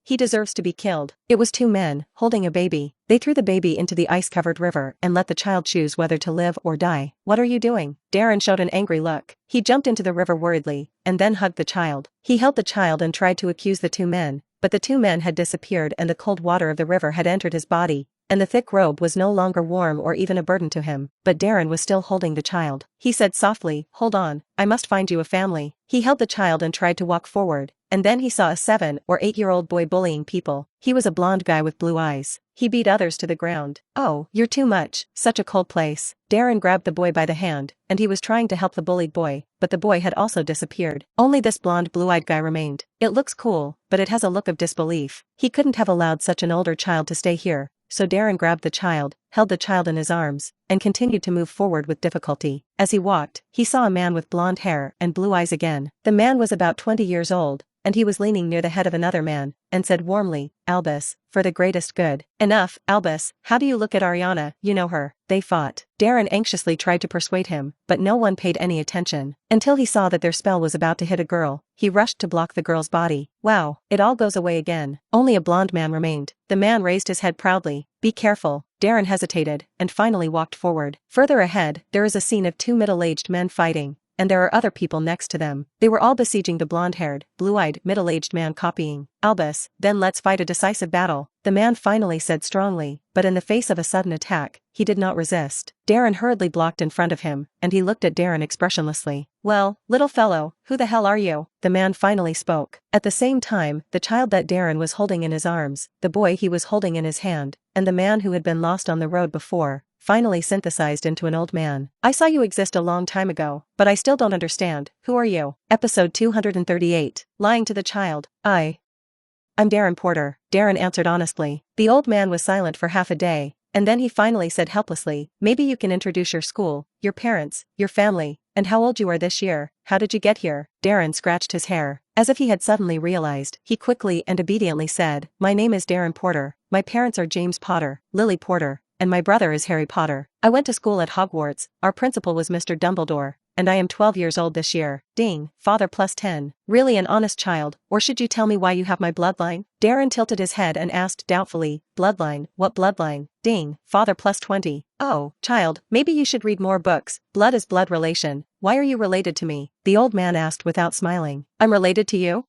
He deserves to be killed. It was 2 men, holding a baby. They threw the baby into the ice-covered river and let the child choose whether to live or die. What are you doing? Darren showed an angry look. He jumped into the river worriedly, and then hugged the child. He held the child and tried to accuse the 2 men, but the 2 men had disappeared and the cold water of the river had entered his body, and the thick robe was no longer warm or even a burden to him. But Darren was still holding the child. He said softly, "Hold on, I must find you a family." He held the child and tried to walk forward, and then he saw a 7 or 8-year-old boy bullying people. He was a blonde guy with blue eyes. He beat others to the ground. "Oh, you're too much, such a cold place." Darren grabbed the boy by the hand, and he was trying to help the bullied boy, but the boy had also disappeared. Only this blonde blue-eyed guy remained. It looks cool, but it has a look of disbelief. He couldn't have allowed such an older child to stay here, so Darren grabbed the child, held the child in his arms, and continued to move forward with difficulty. As he walked, he saw a man with blonde hair and blue eyes again. The man was about 20 years old, and he was leaning near the head of another man, and said warmly, "Albus, for the greatest good." "Enough, Albus, how do you look at Ariana? You know her." They fought. Darren anxiously tried to persuade him, but no one paid any attention, until he saw that their spell was about to hit a girl. He rushed to block the girl's body. Wow, it all goes away again. Only a blonde man remained. The man raised his head proudly. "Be careful." Darren hesitated, and finally walked forward. Further ahead, there is a scene of 2 middle-aged men fighting, and there are other people next to them. They were all besieging the blonde-haired, blue-eyed, middle-aged man copying. "Albus, then let's fight a decisive battle," the man finally said strongly, but in the face of a sudden attack, he did not resist. Darren hurriedly blocked in front of him, and he looked at Darren expressionlessly. "Well, little fellow, who the hell are you?" the man finally spoke. At the same time, the child that Darren was holding in his arms, the boy he was holding in his hand, and the man who had been lost on the road before, finally synthesized into an old man. "I saw you exist a long time ago, but I still don't understand. Who are you?" Episode 238. Lying to the child. I'm Darren Porter, Darren answered honestly. The old man was silent for half a day, and then he finally said helplessly, "Maybe you can introduce your school, your parents, your family, And how old you are this year? How did you get here? Darren scratched his hair. As if he had suddenly realized, he quickly and obediently said, My name is Darren Porter, my parents are James Potter, Lily Porter, and my brother is Harry Potter. I went to school at Hogwarts, our principal was Mr. Dumbledore, and I am 12 years old this year. Ding, father plus 10. Really an honest child, or should you tell me why you have my bloodline? Darren tilted his head and asked doubtfully, Bloodline, what bloodline? Ding, father plus 20. Oh, child, maybe you should read more books. Blood is blood relation. Why are you related to me? The old man asked without smiling. I'm related to you?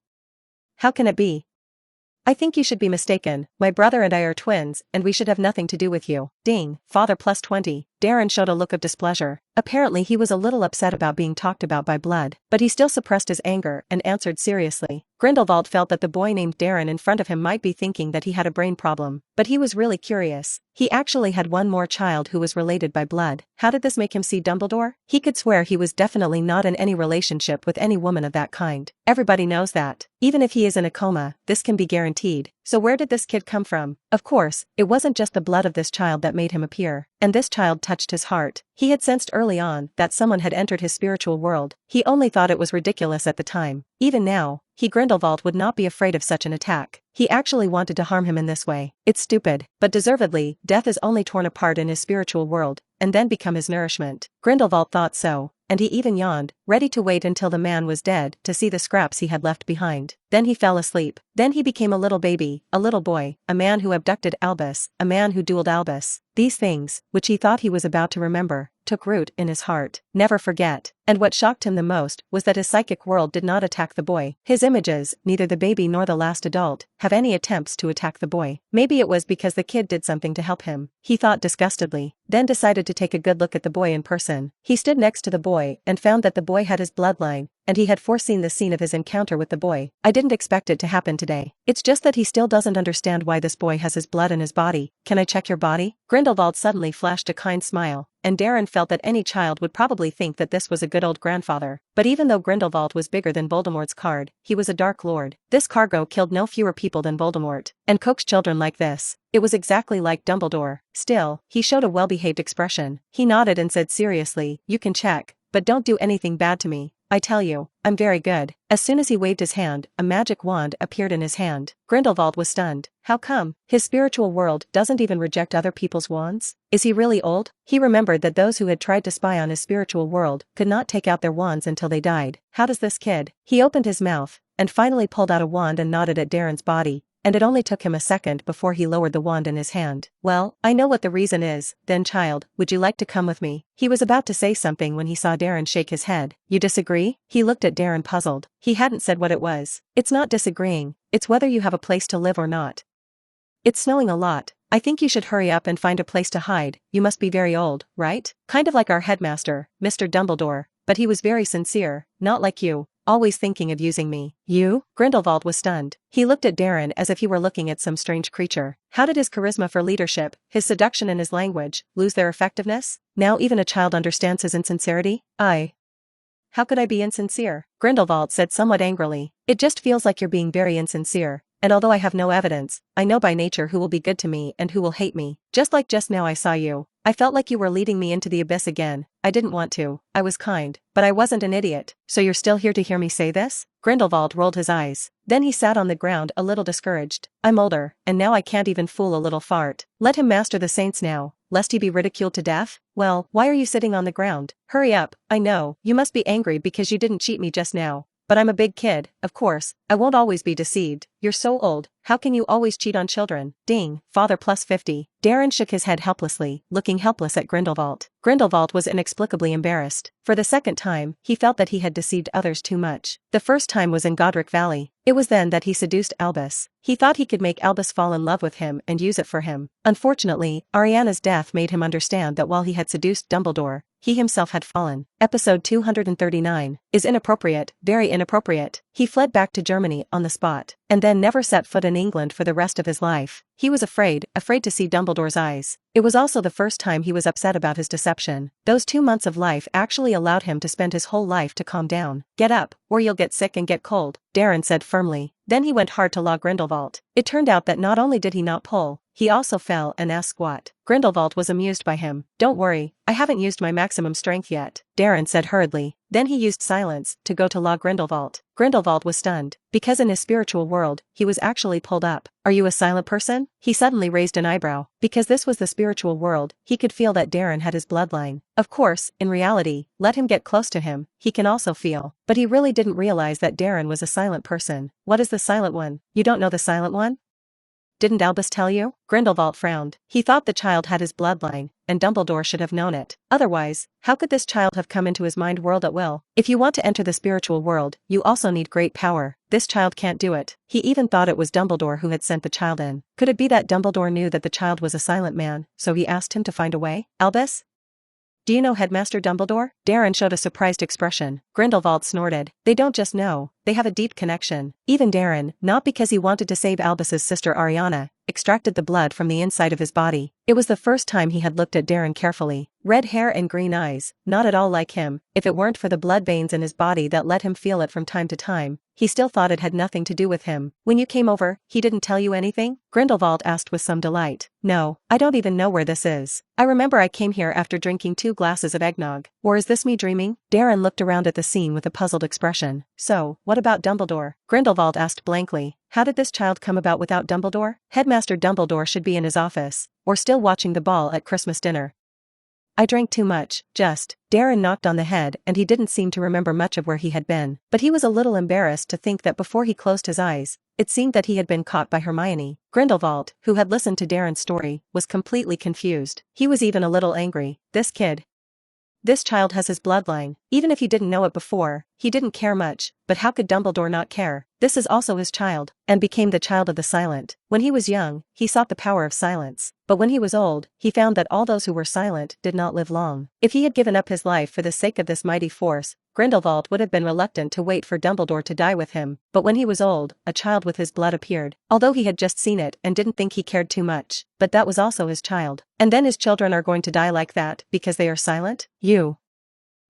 How can it be? I think you should be mistaken. My brother and I are twins, and we should have nothing to do with you. Ding, father plus 20. Darren showed a look of displeasure. Apparently he was a little upset about being talked about by blood, but he still suppressed his anger and answered seriously. Grindelwald felt that the boy named Darren in front of him might be thinking that he had a brain problem, but he was really curious. He actually had one more child who was related by blood. How did this make him see Dumbledore? He could swear he was definitely not in any relationship with any woman of that kind. Everybody knows that. Even if he is in a coma, this can be guaranteed. So where did this kid come from? Of course, it wasn't just the blood of this child that made him appear. And this child touched his heart. He had sensed early on that someone had entered his spiritual world. He only thought it was ridiculous at the time. Even now, Grindelwald would not be afraid of such an attack. He actually wanted to harm him in this way. It's stupid, but deservedly, death is only torn apart in his spiritual world, and then become his nourishment. Grindelwald thought so, and he even yawned, ready to wait until the man was dead to see the scraps he had left behind. Then he fell asleep. Then he became a little baby, a little boy, a man who abducted Albus, a man who dueled Albus. These things, which he thought he was about to remember, took root in his heart. Never forget. And what shocked him the most was that his psychic world did not attack the boy. His images, neither the baby nor the last adult, have any attempts to attack the boy. Maybe it was because the kid did something to help him. He thought disgustedly, then decided to take a good look at the boy in person. He stood next to the boy and found that the boy had his bloodline, and he had foreseen the scene of his encounter with the boy. I didn't expect it to happen today. It's just that he still doesn't understand why this boy has his blood in his body. Can I check your body? Grindelwald suddenly flashed a kind smile, and Darren felt that any child would probably think that this was a good old grandfather. But even though Grindelwald was bigger than Voldemort's card, he was a Dark Lord. This cargo killed no fewer people than Voldemort, and coaxed children like this. It was exactly like Dumbledore. Still, he showed a well-behaved expression. He nodded and said seriously, You can check, but don't do anything bad to me. I tell you, I'm very good. As soon as he waved his hand, a magic wand appeared in his hand. Grindelwald was stunned. How come? His spiritual world doesn't even reject other people's wands? Is he really old? He remembered that those who had tried to spy on his spiritual world could not take out their wands until they died. How does this kid? He opened his mouth, and finally pulled out a wand and nodded at Darren's body. And it only took him a second before he lowered the wand in his hand. Well, I know what the reason is, then child, would you like to come with me? He was about to say something when he saw Darren shake his head. You disagree? He looked at Darren puzzled. He hadn't said what it was. It's not disagreeing, it's whether you have a place to live or not. It's snowing a lot. I think you should hurry up and find a place to hide. You must be very old, right? Kind of like our headmaster, Mr. Dumbledore, but he was very sincere, not like you. Always thinking of using me. You? Grindelwald was stunned. He looked at Darren as if he were looking at some strange creature. How did his charisma for leadership, his seduction and his language, lose their effectiveness? Now even a child understands his insincerity? How could I be insincere? Grindelwald said somewhat angrily. It just feels like you're being very insincere. And although I have no evidence, I know by nature who will be good to me and who will hate me. Just like just now I saw you. I felt like you were leading me into the abyss again. I didn't want to. I was kind. But I wasn't an idiot. So you're still here to hear me say this? Grindelwald rolled his eyes. Then he sat on the ground a little discouraged. I'm older, and now I can't even fool a little fart. Let him master the saints now, lest he be ridiculed to death? Well, why are you sitting on the ground? Hurry up. I know, you must be angry because you didn't cheat me just now. But I'm a big kid, of course, I won't always be deceived. You're so old, how can you always cheat on children? Ding, father plus 50. Darren shook his head helplessly, looking helpless at Grindelwald. Grindelwald was inexplicably embarrassed. For the second time, he felt that he had deceived others too much. The first time was in Godric Valley. It was then that he seduced Albus. He thought he could make Albus fall in love with him and use it for him. Unfortunately, Ariana's death made him understand that while he had seduced Dumbledore, he himself had fallen. Episode 239 is inappropriate, very inappropriate. He fled back to Germany on the spot, and then never set foot in England for the rest of his life. He was afraid to see Dumbledore's eyes. It was also the first time he was upset about his deception. Those 2 months of life actually allowed him to spend his whole life to calm down. Get up, or you'll get sick and get cold, Darren said firmly. Then he went hard to log Grindelwald. It turned out that not only did he not pull, he also fell and asked squat. Grindelwald was amused by him. Don't worry, I haven't used my maximum strength yet. Darren said hurriedly. Then he used silence to go to Grindelwald. Grindelwald was stunned, because in his spiritual world, he was actually pulled up. Are you a silent person? He suddenly raised an eyebrow. Because this was the spiritual world, he could feel that Darren had his bloodline. Of course, in reality, let him get close to him, he can also feel. But he really didn't realize that Darren was a silent person. What is the silent one? You don't know the silent one? Didn't Albus tell you? Grindelwald frowned. He thought the child had his bloodline, and Dumbledore should have known it. Otherwise, how could this child have come into his mind world at will? If you want to enter the spiritual world, you also need great power. This child can't do it. He even thought it was Dumbledore who had sent the child in. Could it be that Dumbledore knew that the child was a silent man, so he asked him to find a way? Albus? Do you know Headmaster Dumbledore? Darren showed a surprised expression. Grindelwald snorted. They don't just know, they have a deep connection. Even Darren, not because he wanted to save Albus's sister Ariana, extracted the blood from the inside of his body. It was the first time he had looked at Darren carefully. Red hair and green eyes, not at all like him. If it weren't for the blood veins in his body that let him feel it from time to time, he still thought it had nothing to do with him. When you came over, he didn't tell you anything? Grindelwald asked with some delight. No, I don't even know where this is. I remember I came here after drinking 2 glasses of eggnog. Or is this me dreaming? Darren looked around at the scene with a puzzled expression. So, what about Dumbledore? Grindelwald asked blankly. How did this child come about without Dumbledore? Headmaster Dumbledore should be in his office, or still watching the ball at Christmas dinner. I drank too much, just. Darren knocked on the head and he didn't seem to remember much of where he had been, but he was a little embarrassed to think that before he closed his eyes, it seemed that he had been caught by Hermione. Grindelwald, who had listened to Darren's story, was completely confused. He was even a little angry. This child has his bloodline. Even if he didn't know it before, he didn't care much, but how could Dumbledore not care? This is also his child, and became the child of the silent. When he was young, he sought the power of silence. But when he was old, he found that all those who were silent did not live long. If he had given up his life for the sake of this mighty force, Grindelwald would have been reluctant to wait for Dumbledore to die with him. But when he was old, a child with his blood appeared. Although he had just seen it and didn't think he cared too much, but that was also his child. And then his children are going to die like that, because they are silent?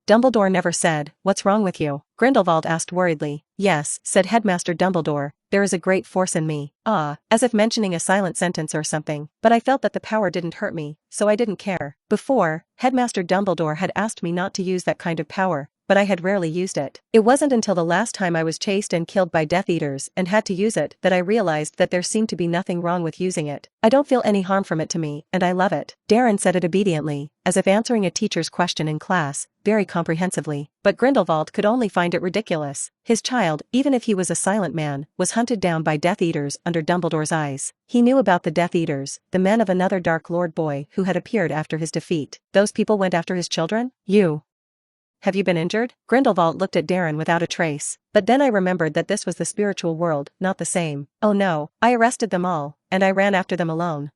Dumbledore never said, "What's wrong with you?" Grindelwald asked worriedly. "Yes," said Headmaster Dumbledore, "there is a great force in me." As if mentioning a silent sentence or something. But I felt that the power didn't hurt me, so I didn't care. Before, Headmaster Dumbledore had asked me not to use that kind of power, but I had rarely used it. It wasn't until the last time I was chased and killed by Death Eaters and had to use it that I realized that there seemed to be nothing wrong with using it. I don't feel any harm from it to me, and I love it. Darren said it obediently, as if answering a teacher's question in class, very comprehensively. But Grindelwald could only find it ridiculous. His child, even if he was a silent man, was hunted down by Death Eaters under Dumbledore's eyes. He knew about the Death Eaters, the men of another Dark Lord boy who had appeared after his defeat. Those people went after his children? Have you been injured? Grindelwald looked at Darren without a trace. But then I remembered that this was the spiritual world, not the same. Oh no, I arrested them all, and I ran after them alone.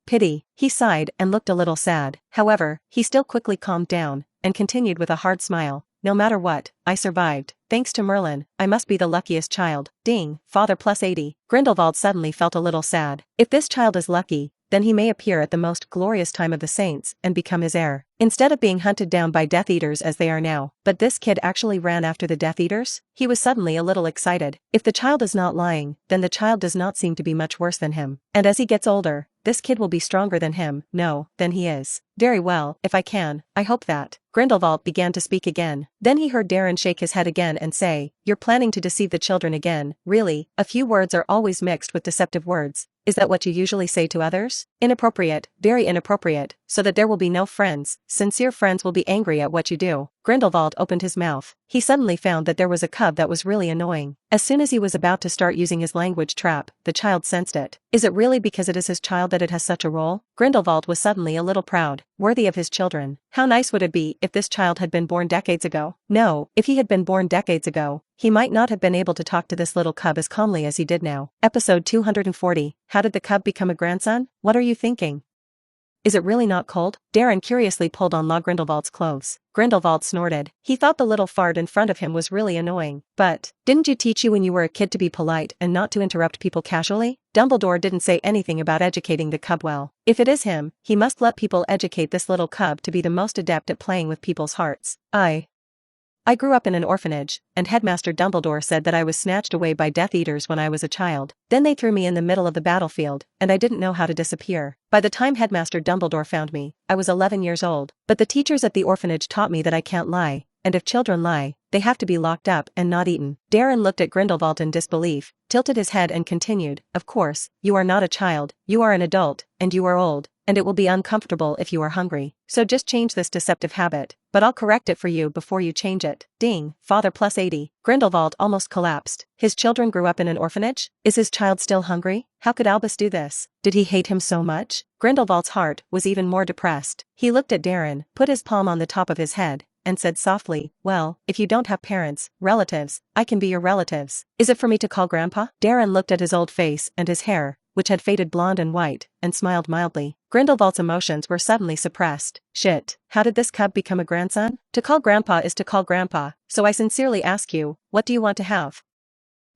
Pity. He sighed and looked a little sad. However, he still quickly calmed down, and continued with a hard smile. No matter what, I survived. Thanks to Merlin, I must be the luckiest child. Ding, father plus 80. Grindelwald suddenly felt a little sad. If this child is lucky, then he may appear at the most glorious time of the saints and become his heir, instead of being hunted down by Death Eaters as they are now. But this kid actually ran after the Death Eaters? He was suddenly a little excited. If the child is not lying, then the child does not seem to be much worse than him. And as he gets older, this kid will be stronger than him. No, than he is. Very well, if I can, I hope that. Grindelwald began to speak again. Then he heard Darren shake his head again and say, "You're planning to deceive the children again, really? A few words are always mixed with deceptive words. Is that what you usually say to others? Inappropriate, very inappropriate, so that there will be no friends. Sincere friends will be angry at what you do." Grindelwald opened his mouth. He suddenly found that there was a cub that was really annoying. As soon as he was about to start using his language trap, the child sensed it. Is it really because it is his child that it has such a role? Grindelwald was suddenly a little proud, worthy of his children. How nice would it be if this child had been born decades ago? No, if he had been born decades ago, he might not have been able to talk to this little cub as calmly as he did now. Episode 240. How did the cub become a grandson? What are you thinking? Is it really not cold? Darren curiously pulled on Grindelwald's clothes. Grindelwald snorted. He thought the little fart in front of him was really annoying. But, didn't you teach you when you were a kid to be polite and not to interrupt people casually? Dumbledore didn't say anything about educating the cub well. If it is him, he must let people educate this little cub to be the most adept at playing with people's hearts. I grew up in an orphanage, and Headmaster Dumbledore said that I was snatched away by Death Eaters when I was a child. Then they threw me in the middle of the battlefield, and I didn't know how to disappear. By the time Headmaster Dumbledore found me, I was 11 years old. But the teachers at the orphanage taught me that I can't lie, and if children lie, they have to be locked up and not eaten. Darren looked at Grindelwald in disbelief, tilted his head and continued, "Of course, you are not a child, you are an adult, and you are old, and it will be uncomfortable if you are hungry. So just change this deceptive habit, but I'll correct it for you before you change it." Ding, father plus 80. Grindelwald almost collapsed. His children grew up in an orphanage? Is his child still hungry? How could Albus do this? Did he hate him so much? Grindelwald's heart was even more depressed. He looked at Darren, put his palm on the top of his head, and said softly, "Well, if you don't have parents, relatives, I can be your relatives. Is it for me to call Grandpa?" Darren looked at his old face and his hair, which had faded blonde and white, and smiled mildly. Grindelwald's emotions were suddenly suppressed. Shit, how did this cub become a grandson? To call Grandpa is to call Grandpa, so I sincerely ask you, what do you want to have?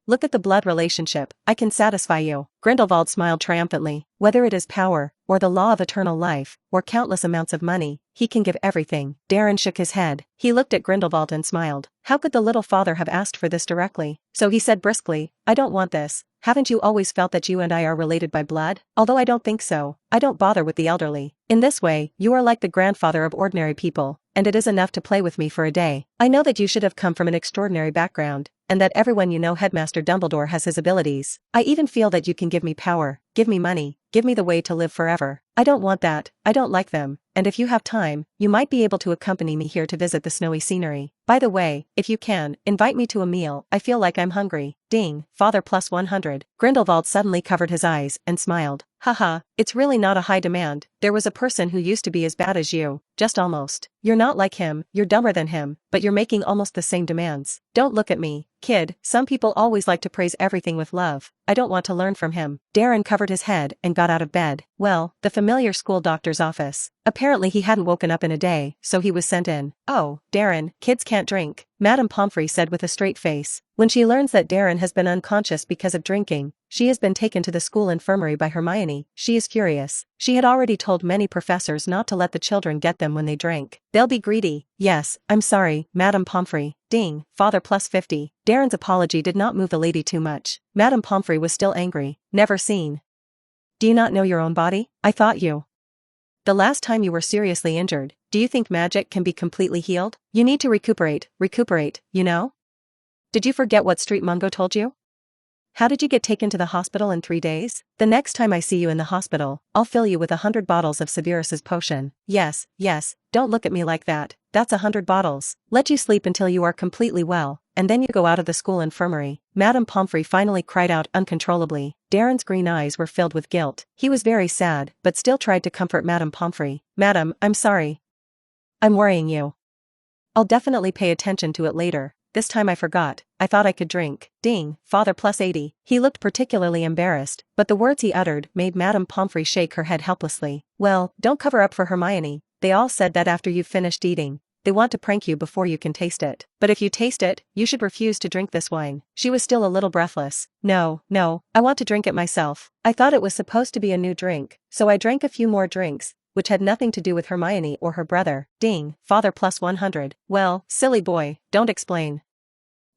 Look at the blood relationship, I can satisfy you. Grindelwald smiled triumphantly. Whether it is power, or the law of eternal life, or countless amounts of money, he can give everything. Darren shook his head. He looked at Grindelwald and smiled. How could the little father have asked for this directly? So he said briskly, "I don't want this. Haven't you always felt that you and I are related by blood? Although I don't think so, I don't bother with the elderly. In this way, you are like the grandfather of ordinary people, and it is enough to play with me for a day. I know that you should have come from an extraordinary background, and that everyone you know Headmaster Dumbledore has his abilities. I even feel that you can give me power, give me money, give me the way to live forever. I don't want that, I don't like them, and if you have time, you might be able to accompany me here to visit the snowy scenery. By the way, if you can, invite me to a meal, I feel like I'm hungry." Ding, father plus 100. Grindelwald suddenly covered his eyes and smiled. "Haha, it's really not a high demand. There was a person who used to be as bad as you, just almost. You're not like him, you're dumber than him, but you're making almost the same demands. Don't look at me, kid, some people always like to praise everything with love. I don't want to learn from him." Darren covered his head and got out of bed. Well, the familiar school doctor's office. Apparently he hadn't woken up in a day, so he was sent in. "Oh, Darren, kids can't drink," Madame Pomfrey said with a straight face. When she learns that Darren has been unconscious because of drinking, she has been taken to the school infirmary by Hermione, she is furious. She had already told many professors not to let the children get them when they drank. They'll be greedy. "Yes, I'm sorry, Madame Pomfrey." Ding, father plus 50. Darren's apology did not move the lady too much. Madame Pomfrey was still angry. "Never seen. Do you not know your own body? I thought you. The last time you were seriously injured, do you think magic can be completely healed? You need to recuperate, you know? Did you forget what Street Mungo told you? How did you get taken to the hospital in 3 days? The next time I see you in the hospital, I'll fill you with 100 bottles of Severus's potion." Yes, don't look at me like that, that's 100 bottles. Let you sleep until you are completely well, and then you go out of the school infirmary. Madame Pomfrey finally cried out uncontrollably. Darren's green eyes were filled with guilt. He was very sad, but still tried to comfort Madame Pomfrey. "Madam, I'm sorry. I'm worrying you. I'll definitely pay attention to it later. This time I forgot, I thought I could drink." Ding, father plus 80. He looked particularly embarrassed, but the words he uttered made Madame Pomfrey shake her head helplessly. "Well, don't cover up for Hermione. They all said that after you've finished eating, they want to prank you before you can taste it. But if you taste it, you should refuse to drink this wine." She was still a little breathless. No, I want to drink it myself. I thought it was supposed to be a new drink, so I drank a few more drinks, which had nothing to do with Hermione or her brother. Ding, father plus 100. Well, silly boy, don't explain.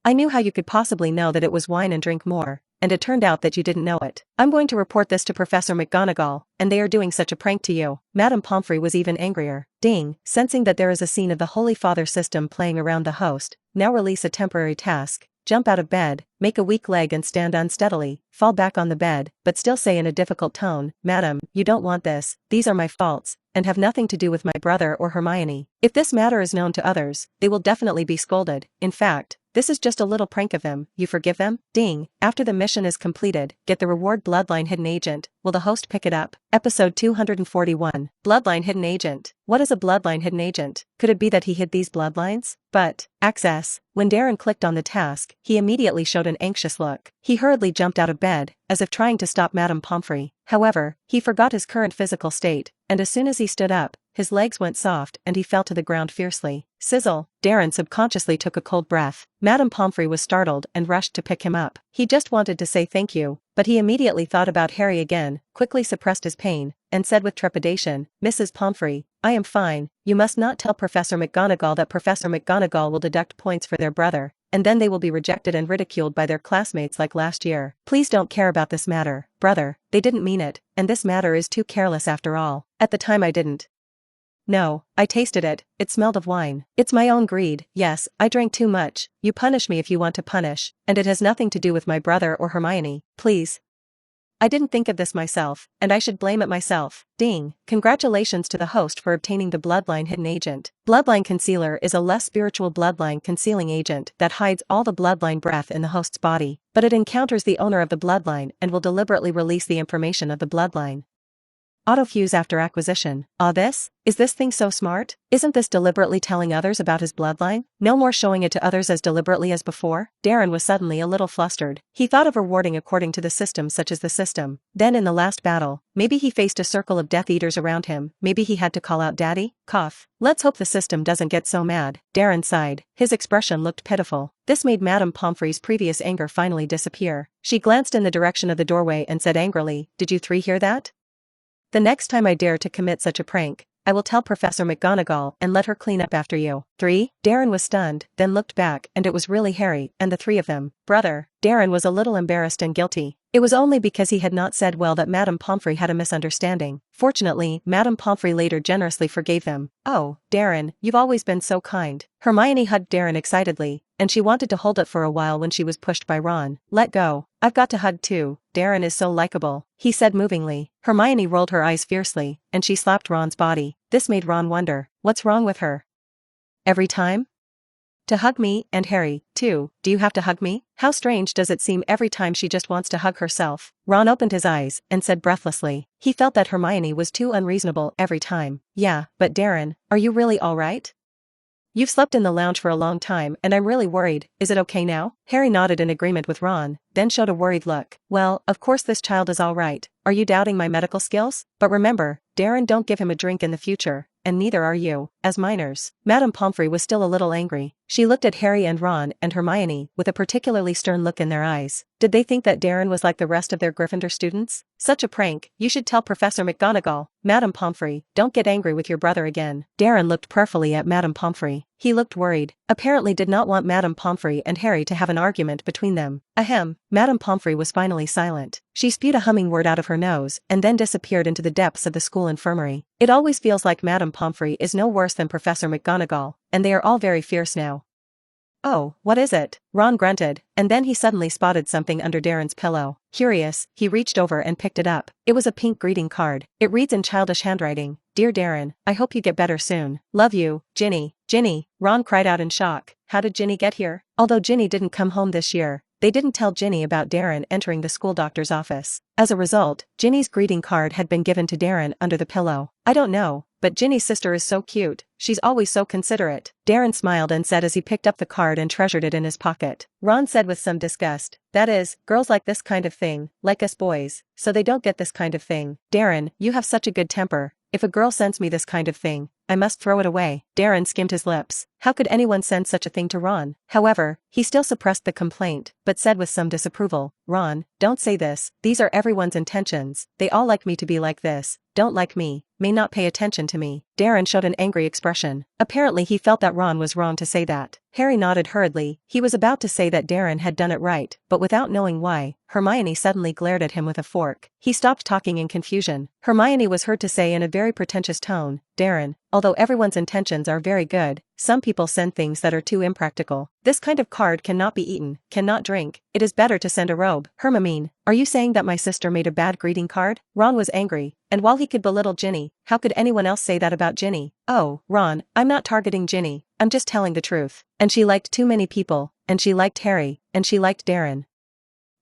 I knew how you could possibly know that it was wine and drink more, and it turned out that you didn't know it. I'm going to report this to Professor McGonagall, and they are doing such a prank to you. Madame Pomfrey was even angrier. Ding, sensing that there is a scene of the Holy Father system playing around the host, now release a temporary task. Jump out of bed, make a weak leg and stand unsteadily, fall back on the bed, but still say in a difficult tone, "Madam, you don't want this, these are my faults, and have nothing to do with my brother or Hermione. If this matter is known to others, they will definitely be scolded. In fact, this is just a little prank of them, you forgive them?" Ding, after the mission is completed, get the reward Bloodline Hidden Agent. Will the host pick it up? Episode 241. Bloodline Hidden Agent. What is a Bloodline Hidden Agent? Could it be that he hid these bloodlines? But, access. When Darren clicked on the task, he immediately showed an anxious look. He hurriedly jumped out of bed, as if trying to stop Madame Pomfrey. However, he forgot his current physical state, and as soon as he stood up, his legs went soft and he fell to the ground fiercely. Sizzle. Darren subconsciously took a cold breath. Madame Pomfrey was startled and rushed to pick him up. He just wanted to say thank you, but he immediately thought about Harry again, quickly suppressed his pain, and said with trepidation, Mrs. Pomfrey, I am fine. You must not tell Professor McGonagall that Professor McGonagall will deduct points for their brother, and then they will be rejected and ridiculed by their classmates like last year. Please don't care about this matter, brother, they didn't mean it, and this matter is too careless after all. At the time I didn't. No, I tasted it, it smelled of wine. It's my own greed, yes, I drank too much, you punish me if you want to punish, and it has nothing to do with my brother or Hermione, please. I didn't think of this myself, and I should blame it myself. Ding. Congratulations to the host for obtaining the Bloodline Hidden Agent. Bloodline Concealer is a less spiritual bloodline concealing agent that hides all the bloodline breath in the host's body, but it encounters the owner of the bloodline and will deliberately release the information of the bloodline. Autofuse after acquisition. Is this thing so smart? Isn't this deliberately telling others about his bloodline? No more showing it to others as deliberately as before? Darren was suddenly a little flustered. He thought of rewarding according to the system such as the system. Then in the last battle, maybe he faced a circle of Death Eaters around him, maybe he had to call out Daddy? Cough. Let's hope the system doesn't get so mad. Darren sighed. His expression looked pitiful. This made Madame Pomfrey's previous anger finally disappear. She glanced in the direction of the doorway and said angrily, Did you three hear that? The next time I dare to commit such a prank, I will tell Professor McGonagall and let her clean up after you. 3. Darren was stunned, then looked back and it was really Harry and the three of them. Brother. Darren was a little embarrassed and guilty. It was only because he had not said well that Madame Pomfrey had a misunderstanding. Fortunately, Madame Pomfrey later generously forgave them. Oh, Darren, you've always been so kind. Hermione hugged Darren excitedly, and she wanted to hold it for a while when she was pushed by Ron. Let go. I've got to hug too. Darren is so likable, he said movingly. Hermione rolled her eyes fiercely, and she slapped Ron's body. This made Ron wonder, what's wrong with her? Every time? To hug me, and Harry, too. Do you have to hug me? How strange does it seem every time she just wants to hug herself? Ron opened his eyes and said breathlessly. He felt that Hermione was too unreasonable every time. Yeah, but Darren, are you really all right? You've slept in the lounge for a long time and I'm really worried. Is it okay now? Harry nodded in agreement with Ron, then showed a worried look. Well, of course this child is all right. Are you doubting my medical skills? But remember, Darren, don't give him a drink in the future, and neither are you, as minors. Madame Pomfrey was still a little angry. She looked at Harry and Ron and Hermione with a particularly stern look in their eyes. Did they think that Darren was like the rest of their Gryffindor students? Such a prank, you should tell Professor McGonagall. Madame Pomfrey, don't get angry with your brother again. Darren looked prayerfully at Madame Pomfrey. He looked worried, apparently did not want Madame Pomfrey and Harry to have an argument between them. Ahem. Madame Pomfrey was finally silent. She spewed a humming word out of her nose and then disappeared into the depths of the school infirmary. It always feels like Madame Pomfrey is no worse than Professor McGonagall, and they are all very fierce now. Oh, what is it? Ron grunted, and then he suddenly spotted something under Darren's pillow. Curious, he reached over and picked it up. It was a pink greeting card. It reads in childish handwriting, Dear Darren, I hope you get better soon. Love you, Ginny. Ginny, Ron cried out in shock. How did Ginny get here? Although Ginny didn't come home this year, they didn't tell Ginny about Darren entering the school doctor's office. As a result, Ginny's greeting card had been given to Darren under the pillow. I don't know, but Ginny's sister is so cute, she's always so considerate. Darren smiled and said as he picked up the card and treasured it in his pocket. Ron said with some disgust, that is, girls like this kind of thing, like us boys, so they don't get this kind of thing. Darren, you have such a good temper. If a girl sends me this kind of thing, I must throw it away. Darren skimmed his lips. How could anyone send such a thing to Ron? However, he still suppressed the complaint, but said with some disapproval, Ron, don't say this, these are everyone's intentions, they all like me to be like this, don't like me, may not pay attention to me. Darren showed an angry expression. Apparently he felt that Ron was wrong to say that. Harry nodded hurriedly. He was about to say that Darren had done it right, but without knowing why, Hermione suddenly glared at him with a fork. He stopped talking in confusion. Hermione was heard to say in a very pretentious tone, Darren, although everyone's intentions are very good, some people send things that are too impractical. This kind of card cannot be eaten, cannot drink, it is better to send a robe. Hermione, are you saying that my sister made a bad greeting card? Ron was angry, and while he could belittle Ginny, how could anyone else say that about Ginny? Oh, Ron, I'm not targeting Ginny, I'm just telling the truth. And she liked too many people, and she liked Harry, and she liked Darren.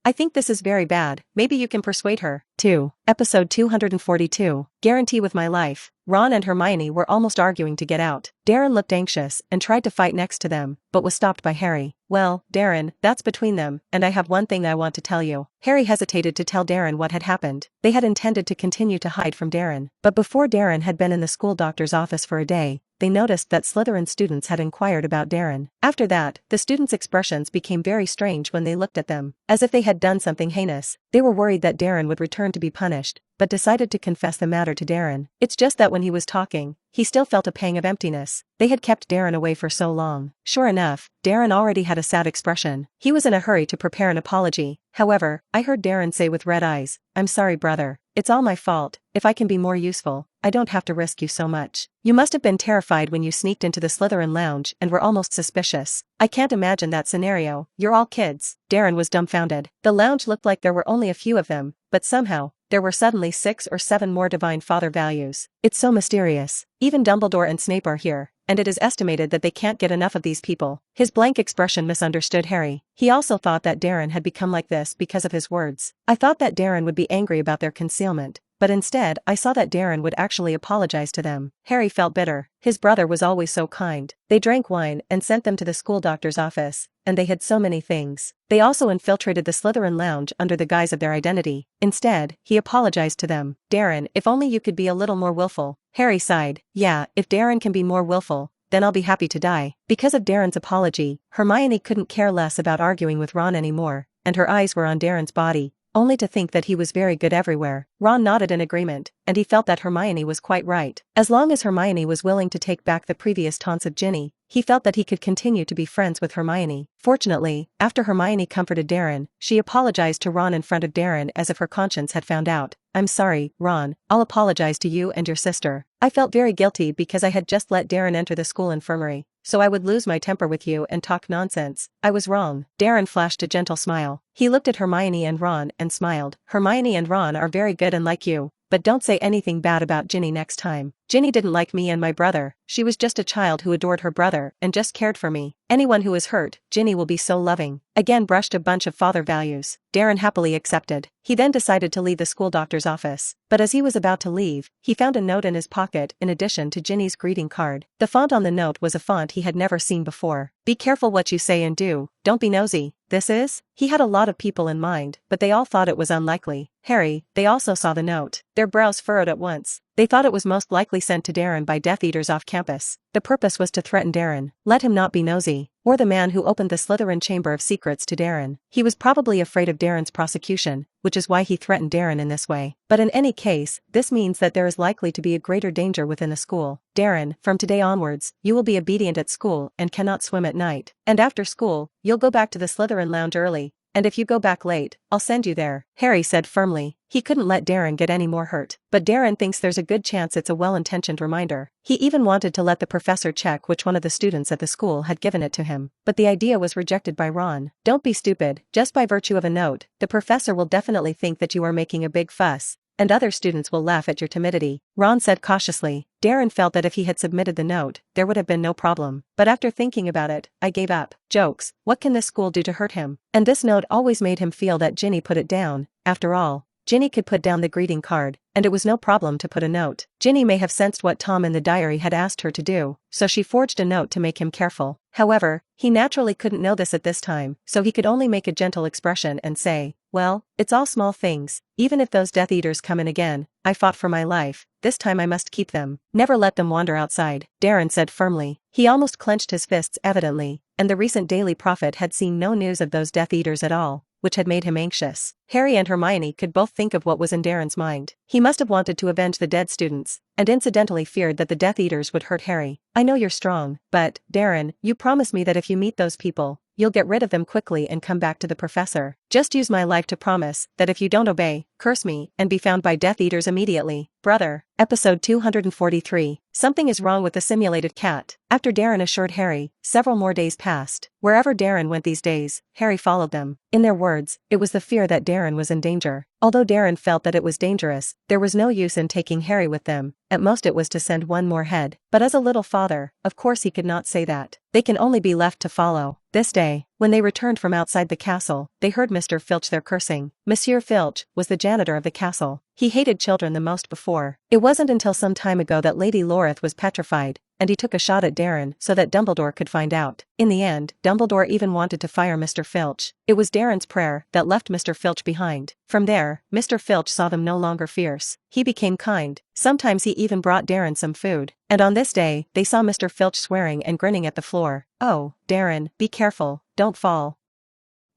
I think this is very bad, maybe you can persuade her, too. Episode 242, Guarantee with My Life. Ron and Hermione were almost arguing to get out. Darren looked anxious and tried to fight next to them, but was stopped by Harry. Well, Darren, that's between them, and I have one thing I want to tell you. Harry hesitated to tell Darren what had happened. They had intended to continue to hide from Darren, but before Darren had been in the school doctor's office for a day, they noticed that Slytherin students had inquired about Darren. After that, the students' expressions became very strange when they looked at them, as if they had done something heinous. They were worried that Darren would return to be punished, but decided to confess the matter to Darren. It's just that when he was talking, he still felt a pang of emptiness. They had kept Darren away for so long. Sure enough, Darren already had a sad expression. He was in a hurry to prepare an apology. However, I heard Darren say with red eyes, "I'm sorry, brother. It's all my fault. If I can be more useful, I don't have to risk you so much. You must have been terrified when you sneaked into the Slytherin lounge and were almost suspicious. I can't imagine that scenario. You're all kids." Darren was dumbfounded. The lounge looked like there were only a few of them, but somehow, there were suddenly 6 or 7 more divine father values. It's so mysterious. Even Dumbledore and Snape are here, and it is estimated that they can't get enough of these people. His blank expression misunderstood Harry. He also thought that Darren had become like this because of his words. I thought that Darren would be angry about their concealment, but instead I saw that Darren would actually apologize to them. Harry felt bitter. His brother was always so kind. They drank wine and sent them to the school doctor's office, and they hid so many things. They also infiltrated the Slytherin lounge under the guise of their identity. Instead, he apologized to them. Darren, if only you could be a little more willful. Harry sighed. Yeah, if Darren can be more willful, then I'll be happy to die. Because of Darren's apology, Hermione couldn't care less about arguing with Ron anymore, and her eyes were on Darren's body, only to think that he was very good everywhere. Ron nodded in agreement, and he felt that Hermione was quite right. As long as Hermione was willing to take back the previous taunts of Ginny, he felt that he could continue to be friends with Hermione. Fortunately, after Hermione comforted Darren, she apologized to Ron in front of Darren as if her conscience had found out. "I'm sorry, Ron. I'll apologize to you and your sister. I felt very guilty because I had just let Darren enter the school infirmary, so I would lose my temper with you and talk nonsense. I was wrong." Darren flashed a gentle smile. He looked at Hermione and Ron and smiled. "Hermione and Ron are very good and like you, but don't say anything bad about Ginny next time. Ginny didn't like me and my brother. She was just a child who adored her brother and just cared for me. Anyone who is hurt, Ginny will be so loving." Again brushed a bunch of father values. Darren happily accepted. He then decided to leave the school doctor's office. But as he was about to leave, he found a note in his pocket in addition to Ginny's greeting card. The font on the note was a font he had never seen before. "Be careful what you say and do. Don't be nosy. This is?" He had a lot of people in mind, but they all thought it was unlikely. Harry, they also saw the note. Their brows furrowed at once. They thought it was most likely sent to Darren by Death Eaters off campus. The purpose was to threaten Darren. Let him not be nosy, or the man who opened the Slytherin Chamber of Secrets to Darren. He was probably afraid of Darren's prosecution, which is why he threatened Darren in this way. But in any case, this means that there is likely to be a greater danger within the school. "Darren, from today onwards, you will be obedient at school and cannot swim at night. And after school, you'll go back to the Slytherin lounge early. And if you go back late, I'll send you there," Harry said firmly. He couldn't let Darren get any more hurt. But Darren thinks there's a good chance it's a well-intentioned reminder. He even wanted to let the professor check which one of the students at the school had given it to him. But the idea was rejected by Ron. "Don't be stupid. Just by virtue of a note, the professor will definitely think that you are making a big fuss, and other students will laugh at your timidity," Ron said cautiously. Darren felt that if he had submitted the note, there would have been no problem. "But after thinking about it, I gave up. Jokes. What can this school do to hurt him?" And this note always made him feel that Ginny put it down. After all, Ginny could put down the greeting card, and it was no problem to put a note. Ginny may have sensed what Tom in the diary had asked her to do, so she forged a note to make him careful. However, he naturally couldn't know this at this time, so he could only make a gentle expression and say, "Well, it's all small things. Even if those Death Eaters come in again, I fought for my life. This time I must keep them. Never let them wander outside," Darren said firmly. He almost clenched his fists evidently, and the recent Daily Prophet had seen no news of those Death Eaters at all, which had made him anxious. Harry and Hermione could both think of what was in Darren's mind. He must have wanted to avenge the dead students, and incidentally feared that the Death Eaters would hurt Harry. "I know you're strong, but, Darren, you promise me that if you meet those people, you'll get rid of them quickly and come back to the professor. Just use my life to promise that if you don't obey, curse me, and be found by Death Eaters immediately, brother." Episode 243. Something is wrong with the simulated cat. After Darren assured Harry, several more days passed. Wherever Darren went these days, Harry followed them. In their words, it was the fear that Darren was in danger. Although Darren felt that it was dangerous, there was no use in taking Harry with them. At most it was to send one more head. But as a little father, of course he could not say that. They can only be left to follow. This day, When they returned from outside the castle, they heard Mr. Filch there cursing. Monsieur Filch was the janitor of the castle. He hated children the most before. It wasn't until some time ago that Lady Lorith was petrified, and he took a shot at Darren so that Dumbledore could find out. In the end, Dumbledore even wanted to fire Mr. Filch. It was Darren's prayer that left Mr. Filch behind. From there, Mr. Filch saw them no longer fierce. He became kind. Sometimes he even brought Darren some food. And on this day, they saw Mr. Filch swearing and grinning at the floor. "Oh, Darren, be careful, don't fall.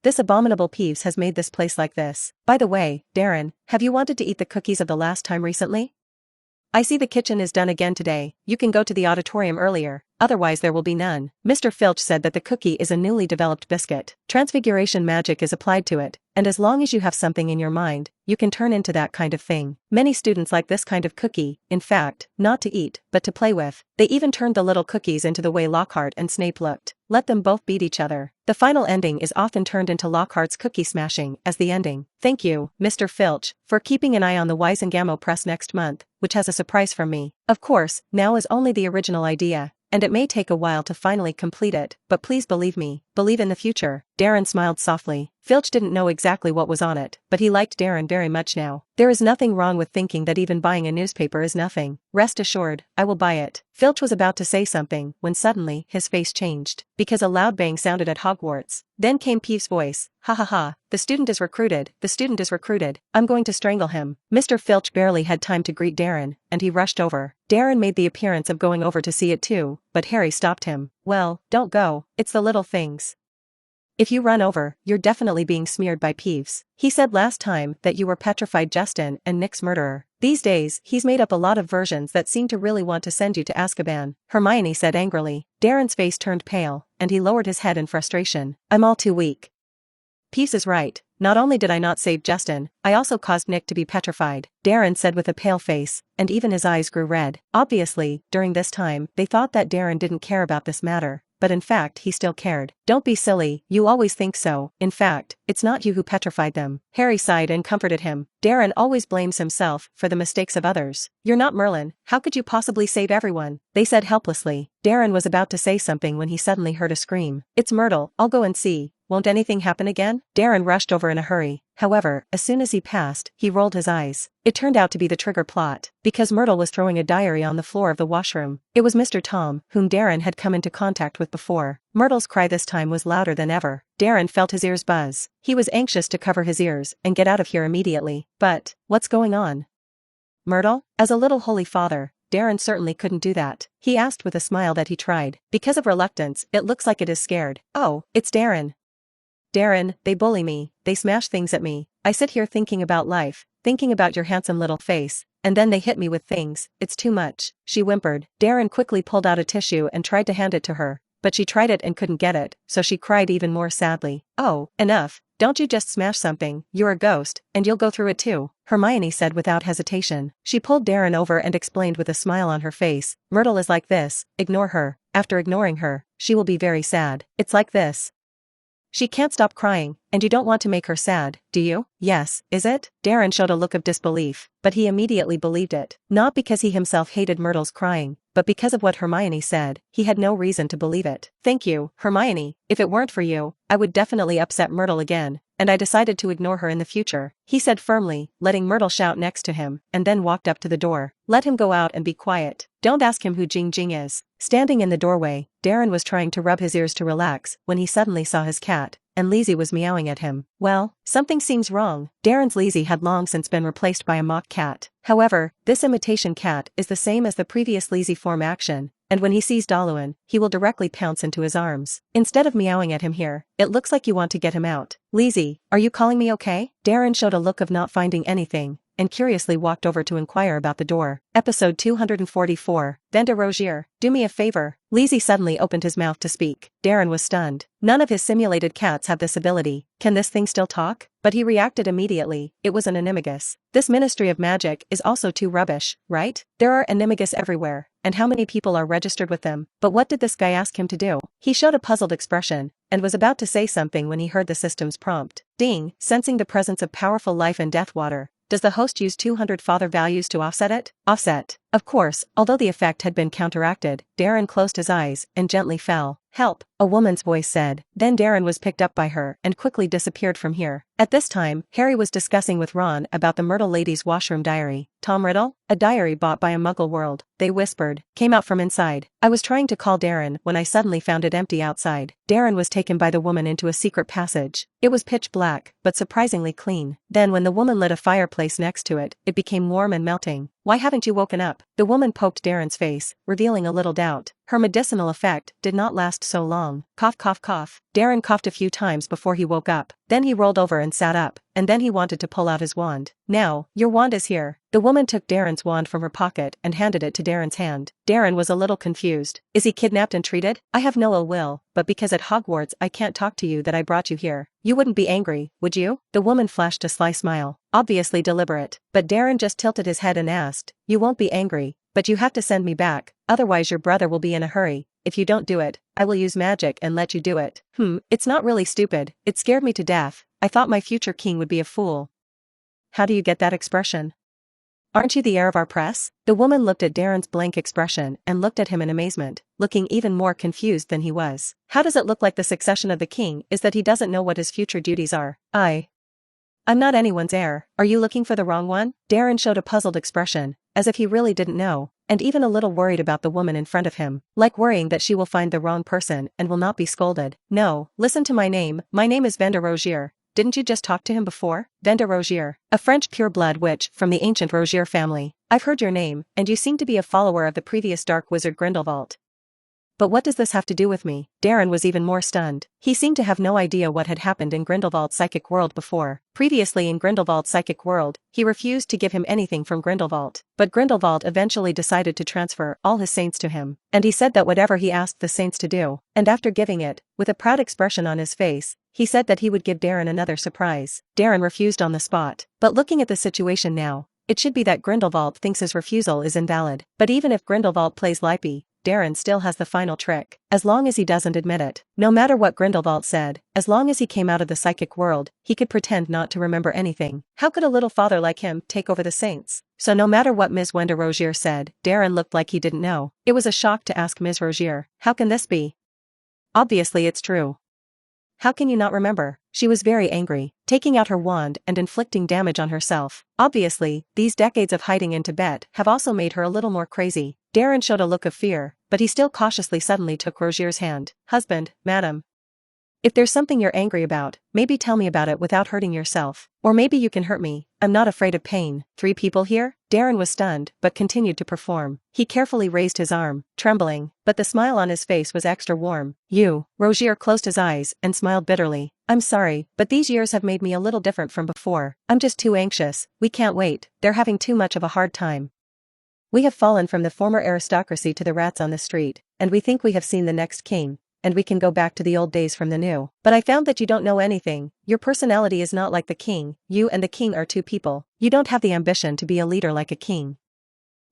This abominable Peeves has made this place like this. By the way, Darren, have you wanted to eat the cookies of the last time recently? I see the kitchen is done again today. You can go to the auditorium earlier, otherwise there will be none." Mr. Filch said that the cookie is a newly developed biscuit. Transfiguration magic is applied to it, and as long as you have something in your mind, you can turn into that kind of thing. Many students like this kind of cookie, in fact, not to eat, but to play with. They even turned the little cookies into the way Lockhart and Snape looked. Let them both beat each other. The final ending is often turned into Lockhart's cookie smashing as the ending. Thank you, Mr. Filch, for keeping an eye on the Wisengamo press next month, which has a surprise from me. Of course, now is only the original idea, and it may take a while to finally complete it, but please believe me, believe in the future. Darren smiled softly. Filch didn't know exactly what was on it, but he liked Darren very much now. There is nothing wrong with thinking that even buying a newspaper is nothing. Rest assured, I will buy it. Filch was about to say something when suddenly his face changed, because a loud bang sounded at Hogwarts. Then came Peeves' voice. "Ha ha ha, the student is recruited, the student is recruited. I'm going to strangle him." Mr. Filch barely had time to greet Darren, and he rushed over. Darren made the appearance of going over to see it too, but Harry stopped him. "Well, don't go, it's the little things. If you run over, you're definitely being smeared by Peeves. He said last time that you were petrified Justin and Nick's murderer. These days, he's made up a lot of versions that seem to really want to send you to Azkaban," Hermione said angrily. Darren's face turned pale, and he lowered his head in frustration. "I'm all too weak. Peeves is right. Not only did I not save Justin, I also caused Nick to be petrified," Darren said with a pale face, and even his eyes grew red. Obviously, during this time, they thought that Darren didn't care about this matter. But in fact he still cared. "Don't be silly, you always think so. In fact, it's not you who petrified them." Harry sighed and comforted him. Darren always blames himself for the mistakes of others. "You're not Merlin, how could you possibly save everyone?" they said helplessly. Darren was about to say something when he suddenly heard a scream. "It's Myrtle, I'll go and see. Won't anything happen again?" Darren rushed over in a hurry. However, as soon as he passed, he rolled his eyes. It turned out to be the trigger plot, because Myrtle was throwing a diary on the floor of the washroom. It was Mr. Tom, whom Darren had come into contact with before. Myrtle's cry this time was louder than ever. Darren felt his ears buzz. He was anxious to cover his ears and get out of here immediately. But, what's going on? Myrtle? As a little holy father, Darren certainly couldn't do that. He asked with a smile that he tried. Because of reluctance, it looks like it is scared. "Oh, it's Darren. Darren, they bully me, they smash things at me. I sit here thinking about life, thinking about your handsome little face, and then they hit me with things. It's too much," she whimpered. Darren quickly pulled out a tissue and tried to hand it to her, but she tried it and couldn't get it, so she cried even more sadly. "Oh, enough. Don't you just smash something, you're a ghost, and you'll go through it too," Hermione said without hesitation. She pulled Darren over and explained with a smile on her face. "Myrtle is like this, ignore her. After ignoring her, she will be very sad. It's like this. She can't stop crying, and you don't want to make her sad, do you?" "Yes, is it?" Darren showed a look of disbelief, but he immediately believed it. Not because he himself hated Myrtle's crying, but because of what Hermione said. He had no reason to believe it. "Thank you, Hermione. If it weren't for you, I would definitely upset Myrtle again, and I decided to ignore her in the future," he said firmly, letting Myrtle shout next to him, and then walked up to the door. "Let him go out and be quiet. Don't ask him who Jing Jing is." Standing in the doorway, Darren was trying to rub his ears to relax when he suddenly saw his cat, and Lizzie was meowing at him. Well, something seems wrong. Darren's Lizzie had long since been replaced by a mock cat. However, this imitation cat is the same as the previous Lizzie form action, and when he sees Doluin, he will directly pounce into his arms. Instead of meowing at him here, it looks like you want to get him out. "Lizzie, are you calling me okay?" Darren showed a look of not finding anything, and curiously walked over to inquire about the door. Episode 244, Venda Rogier, do me a favor. Lizzie suddenly opened his mouth to speak. Darren was stunned. None of his simulated cats have this ability. Can this thing still talk? But he reacted immediately. It was an animagus. This Ministry of Magic is also too rubbish, right? There are animagus everywhere, and how many people are registered with them? But what did this guy ask him to do? He showed a puzzled expression, and was about to say something when he heard the system's prompt. Ding, sensing the presence of powerful life and death water. Does the host use 200 father values to offset it? Offset. Of course, although the effect had been counteracted, Darren closed his eyes and gently fell. Help, a woman's voice said. Then Darren was picked up by her and quickly disappeared from here. At this time, Harry was discussing with Ron about the Myrtle Lady's washroom diary. Tom Riddle? A diary bought by a Muggle world, they whispered, came out from inside. I was trying to call Darren when I suddenly found it empty outside. Darren was taken by the woman into a secret passage. It was pitch black, but surprisingly clean. Then when the woman lit a fireplace next to it, it became warm and melting. Why haven't you woken up? The woman poked Darren's face, revealing a little doubt. Her medicinal effect did not last so long. Cough, cough, cough. Darren coughed a few times before he woke up. Then he rolled over and sat up, and then he wanted to pull out his wand. Now, your wand is here. The woman took Darren's wand from her pocket and handed it to Darren's hand. Darren was a little confused. Is he kidnapped and treated? I have no ill will, but because at Hogwarts I can't talk to you that I brought you here. You wouldn't be angry, would you? The woman flashed a sly smile, obviously deliberate. But Darren just tilted his head and asked, you won't be angry, but you have to send me back, otherwise your brother will be in a hurry. If you don't do it, I will use magic and let you do it. It's not really stupid, it scared me to death. I thought my future king would be a fool. How do you get that expression? Aren't you the heir of our press? The woman looked at Darren's blank expression and looked at him in amazement, looking even more confused than he was. How does it look like the succession of the king is that he doesn't know what his future duties are? I'm not anyone's heir. Are you looking for the wrong one? Darren showed a puzzled expression, as if he really didn't know, and even a little worried about the woman in front of him, like worrying that she will find the wrong person and will not be scolded. No, listen to my name is Venda Rogier. Didn't you just talk to him before? Venda Rogier, a French pure-blood witch from the ancient Rogier family. I've heard your name, and you seem to be a follower of the previous dark wizard Grindelwald. But what does this have to do with me? Darren was even more stunned. He seemed to have no idea what had happened in Grindelwald's psychic world before. Previously in Grindelwald's psychic world, he refused to give him anything from Grindelwald. But Grindelwald eventually decided to transfer all his saints to him. And he said that whatever he asked the saints to do, and after giving it, with a proud expression on his face, he said that he would give Darren another surprise. Darren refused on the spot. But looking at the situation now, it should be that Grindelwald thinks his refusal is invalid. But even if Grindelwald plays lippy, Darren still has the final trick, as long as he doesn't admit it. No matter what Grindelwald said, as long as he came out of the psychic world, he could pretend not to remember anything. How could a little father like him take over the saints? So no matter what Ms. Wenda Rogier said, Darren looked like he didn't know. It was a shock to ask Ms. Rogier, how can this be? Obviously it's true. How can you not remember? She was very angry, taking out her wand and inflicting damage on herself. Obviously, these decades of hiding in Tibet have also made her a little more crazy. Darren showed a look of fear, but he still cautiously suddenly took Rogier's hand. Husband, madam. If there's something you're angry about, maybe tell me about it without hurting yourself. Or maybe you can hurt me. I'm not afraid of pain. 3 people here? Darren was stunned, but continued to perform. He carefully raised his arm, trembling, but the smile on his face was extra warm. You. Rogier closed his eyes and smiled bitterly. I'm sorry, but these years have made me a little different from before. I'm just too anxious. We can't wait. They're having too much of a hard time. We have fallen from the former aristocracy to the rats on the street, and we think we have seen the next king, and we can go back to the old days from the new. But I found that you don't know anything. Your personality is not like the king. You and the king are 2 people. You don't have the ambition to be a leader like a king.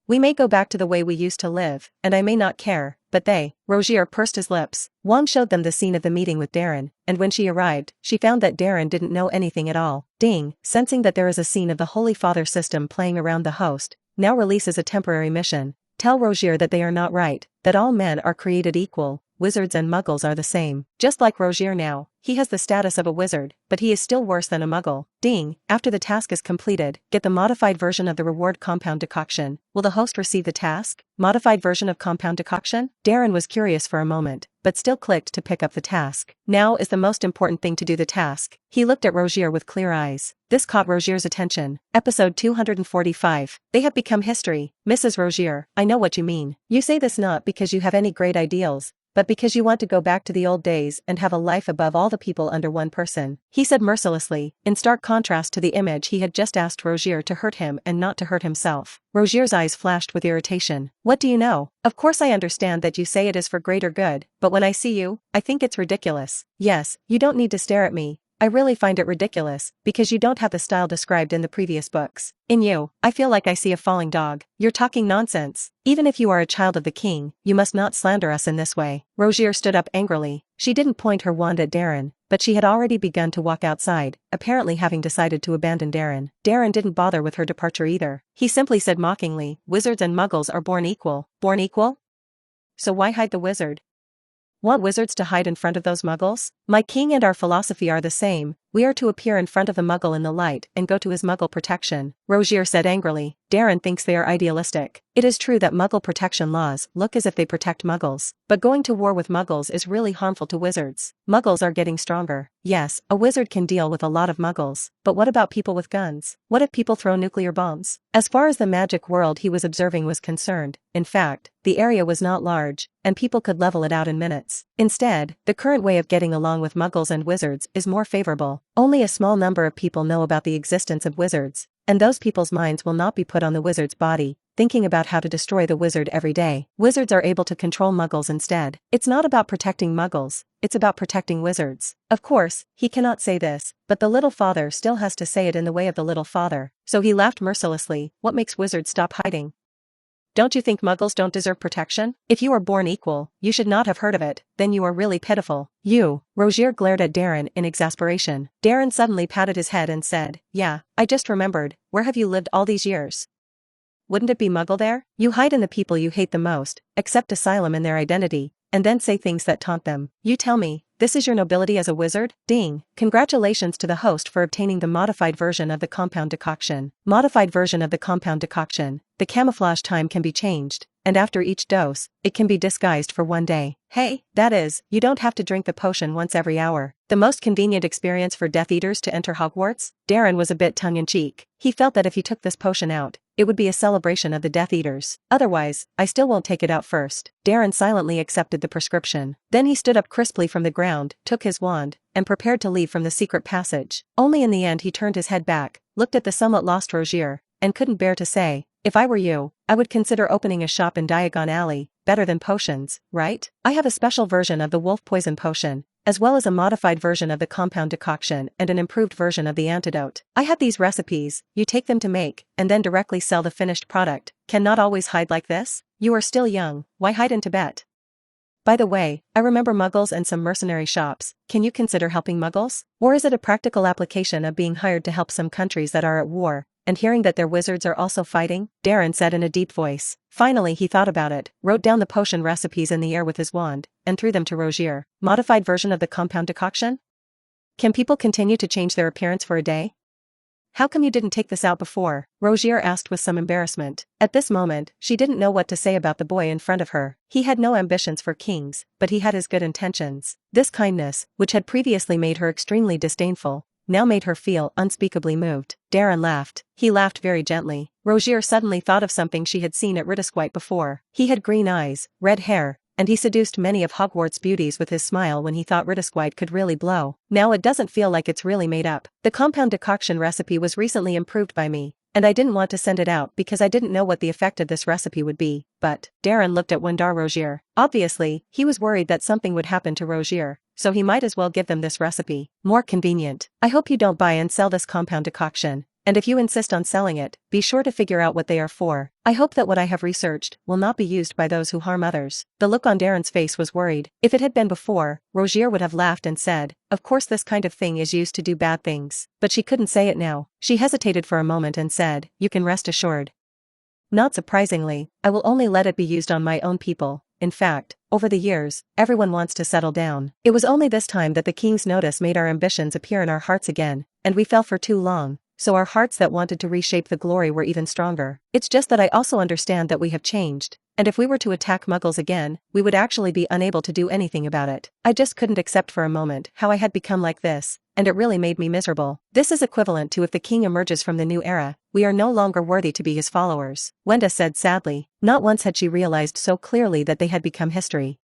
We may go back to the way we used to live, and I may not care, but they. Rogier pursed his lips. Wong showed them the scene of the meeting with Darren, and when she arrived, she found that Darren didn't know anything at all. Ding, sensing that there is a scene of the Holy Father system playing around the host, now releases a temporary mission. Tell Rogier that they are not right, that all men are created equal, wizards and muggles are the same. Just like Rogier now, he has the status of a wizard, but he is still worse than a muggle. Ding, after the task is completed, get the modified version of the reward compound decoction. Will the host receive the task? Modified version of compound decoction? Darren was curious for a moment, but still clicked to pick up the task. Now is the most important thing to do the task. He looked at Rogier with clear eyes. This caught Rogier's attention. Episode 245. They have become history. Mrs. Rogier, I know what you mean. You say this not because you have any great ideals, but because you want to go back to the old days and have a life above all the people under one person. He said mercilessly, in stark contrast to the image he had just asked Rogier to hurt him and not to hurt himself. Rogier's eyes flashed with irritation. What do you know? Of course I understand that you say it is for greater good, but when I see you, I think it's ridiculous. Yes, you don't need to stare at me. I really find it ridiculous, because you don't have the style described in the previous books. In you, I feel like I see a falling dog. You're talking nonsense. Even if you are a child of the king, you must not slander us in this way. Rogier stood up angrily. She didn't point her wand at Darren, but she had already begun to walk outside, apparently having decided to abandon Darren. Darren didn't bother with her departure either. He simply said mockingly, wizards and muggles are born equal. Born equal? So why hide the wizard? Want wizards to hide in front of those muggles? My king and our philosophy are the same. We are to appear in front of the muggle in the light and go to his muggle protection, Rogier said angrily. Darren thinks they are idealistic. It is true that muggle protection laws look as if they protect muggles, but going to war with muggles is really harmful to wizards. Muggles are getting stronger. Yes, a wizard can deal with a lot of muggles, but what about people with guns? What if people throw nuclear bombs? As far as the magic world he was observing was concerned, in fact, the area was not large, and people could level it out in minutes. Instead, the current way of getting along with muggles and wizards is more favorable. Only a small number of people know about the existence of wizards, and those people's minds will not be put on the wizard's body, thinking about how to destroy the wizard every day. Wizards are able to control muggles instead. It's not about protecting muggles, it's about protecting wizards. Of course, he cannot say this, but the little father still has to say it in the way of the little father, so he laughed mercilessly. What makes wizards stop hiding? Don't you think muggles don't deserve protection? If you are born equal, you should not have heard of it, then you are really pitiful. You, Rogier glared at Darren in exasperation. Darren suddenly patted his head and said, yeah, I just remembered, where have you lived all these years? Wouldn't it be muggle there? You hide in the people you hate the most, accept asylum in their identity, and then say things that taunt them. You tell me, this is your nobility as a wizard? Ding! Congratulations to the host for obtaining the modified version of the compound decoction. Modified version of the compound decoction. The camouflage time can be changed, and after each dose, it can be disguised for 1 day. Hey, that is, you don't have to drink the potion once every hour. The most convenient experience for Death Eaters to enter Hogwarts? Darren was a bit tongue-in-cheek. He felt that if he took this potion out, it would be a celebration of the Death Eaters. Otherwise, I still won't take it out first. Darren silently accepted the prescription. Then he stood up crisply from the ground, took his wand, and prepared to leave from the secret passage. Only in the end he turned his head back, looked at the somewhat lost Rogier, and couldn't bear to say, if I were you, I would consider opening a shop in Diagon Alley, better than potions, right? I have a special version of the wolf poison potion, as well as a modified version of the compound decoction and an improved version of the antidote. I have these recipes, you take them to make, and then directly sell the finished product. Cannot always hide like this? You are still young, why hide in Tibet? By the way, I remember muggles and some mercenary shops. Can you consider helping muggles? Or is it a practical application of being hired to help some countries that are at war, and hearing that their wizards are also fighting? Darren said in a deep voice. Finally he thought about it, wrote down the potion recipes in the air with his wand, and threw them to Rogier. Modified version of the compound decoction? Can people continue to change their appearance for a day? How come you didn't take this out before? Rogier asked with some embarrassment. At this moment, she didn't know what to say about the boy in front of her. He had no ambitions for kings, but he had his good intentions. This kindness, which had previously made her extremely disdainful, now made her feel unspeakably moved. Darren laughed. He laughed very gently. Rogier suddenly thought of something she had seen at Riddesquite before. He had green eyes, red hair, and he seduced many of Hogwarts beauties with his smile when he thought Riddesquite could really blow. Now it doesn't feel like it's really made up. The compound decoction recipe was recently improved by me, and I didn't want to send it out because I didn't know what the effect of this recipe would be, but Darren looked at Wendar Rogier. Obviously, he was worried that something would happen to Rogier, so he might as well give them this recipe. More convenient. I hope you don't buy and sell this compound decoction. And if you insist on selling it, be sure to figure out what they are for. I hope that what I have researched will not be used by those who harm others. The look on Darren's face was worried. If it had been before, Rogier would have laughed and said, of course this kind of thing is used to do bad things. But she couldn't say it now. She hesitated for a moment and said, you can rest assured. Not surprisingly, I will only let it be used on my own people. In fact, over the years, everyone wants to settle down. It was only this time that the king's notice made our ambitions appear in our hearts again, and we fell for too long. So our hearts that wanted to reshape the glory were even stronger. It's just that I also understand that we have changed, and if we were to attack muggles again, we would actually be unable to do anything about it. I just couldn't accept for a moment how I had become like this, and it really made me miserable. This is equivalent to if the king emerges from the new era, we are no longer worthy to be his followers. Wenda said sadly. Not once had she realized so clearly that they had become history.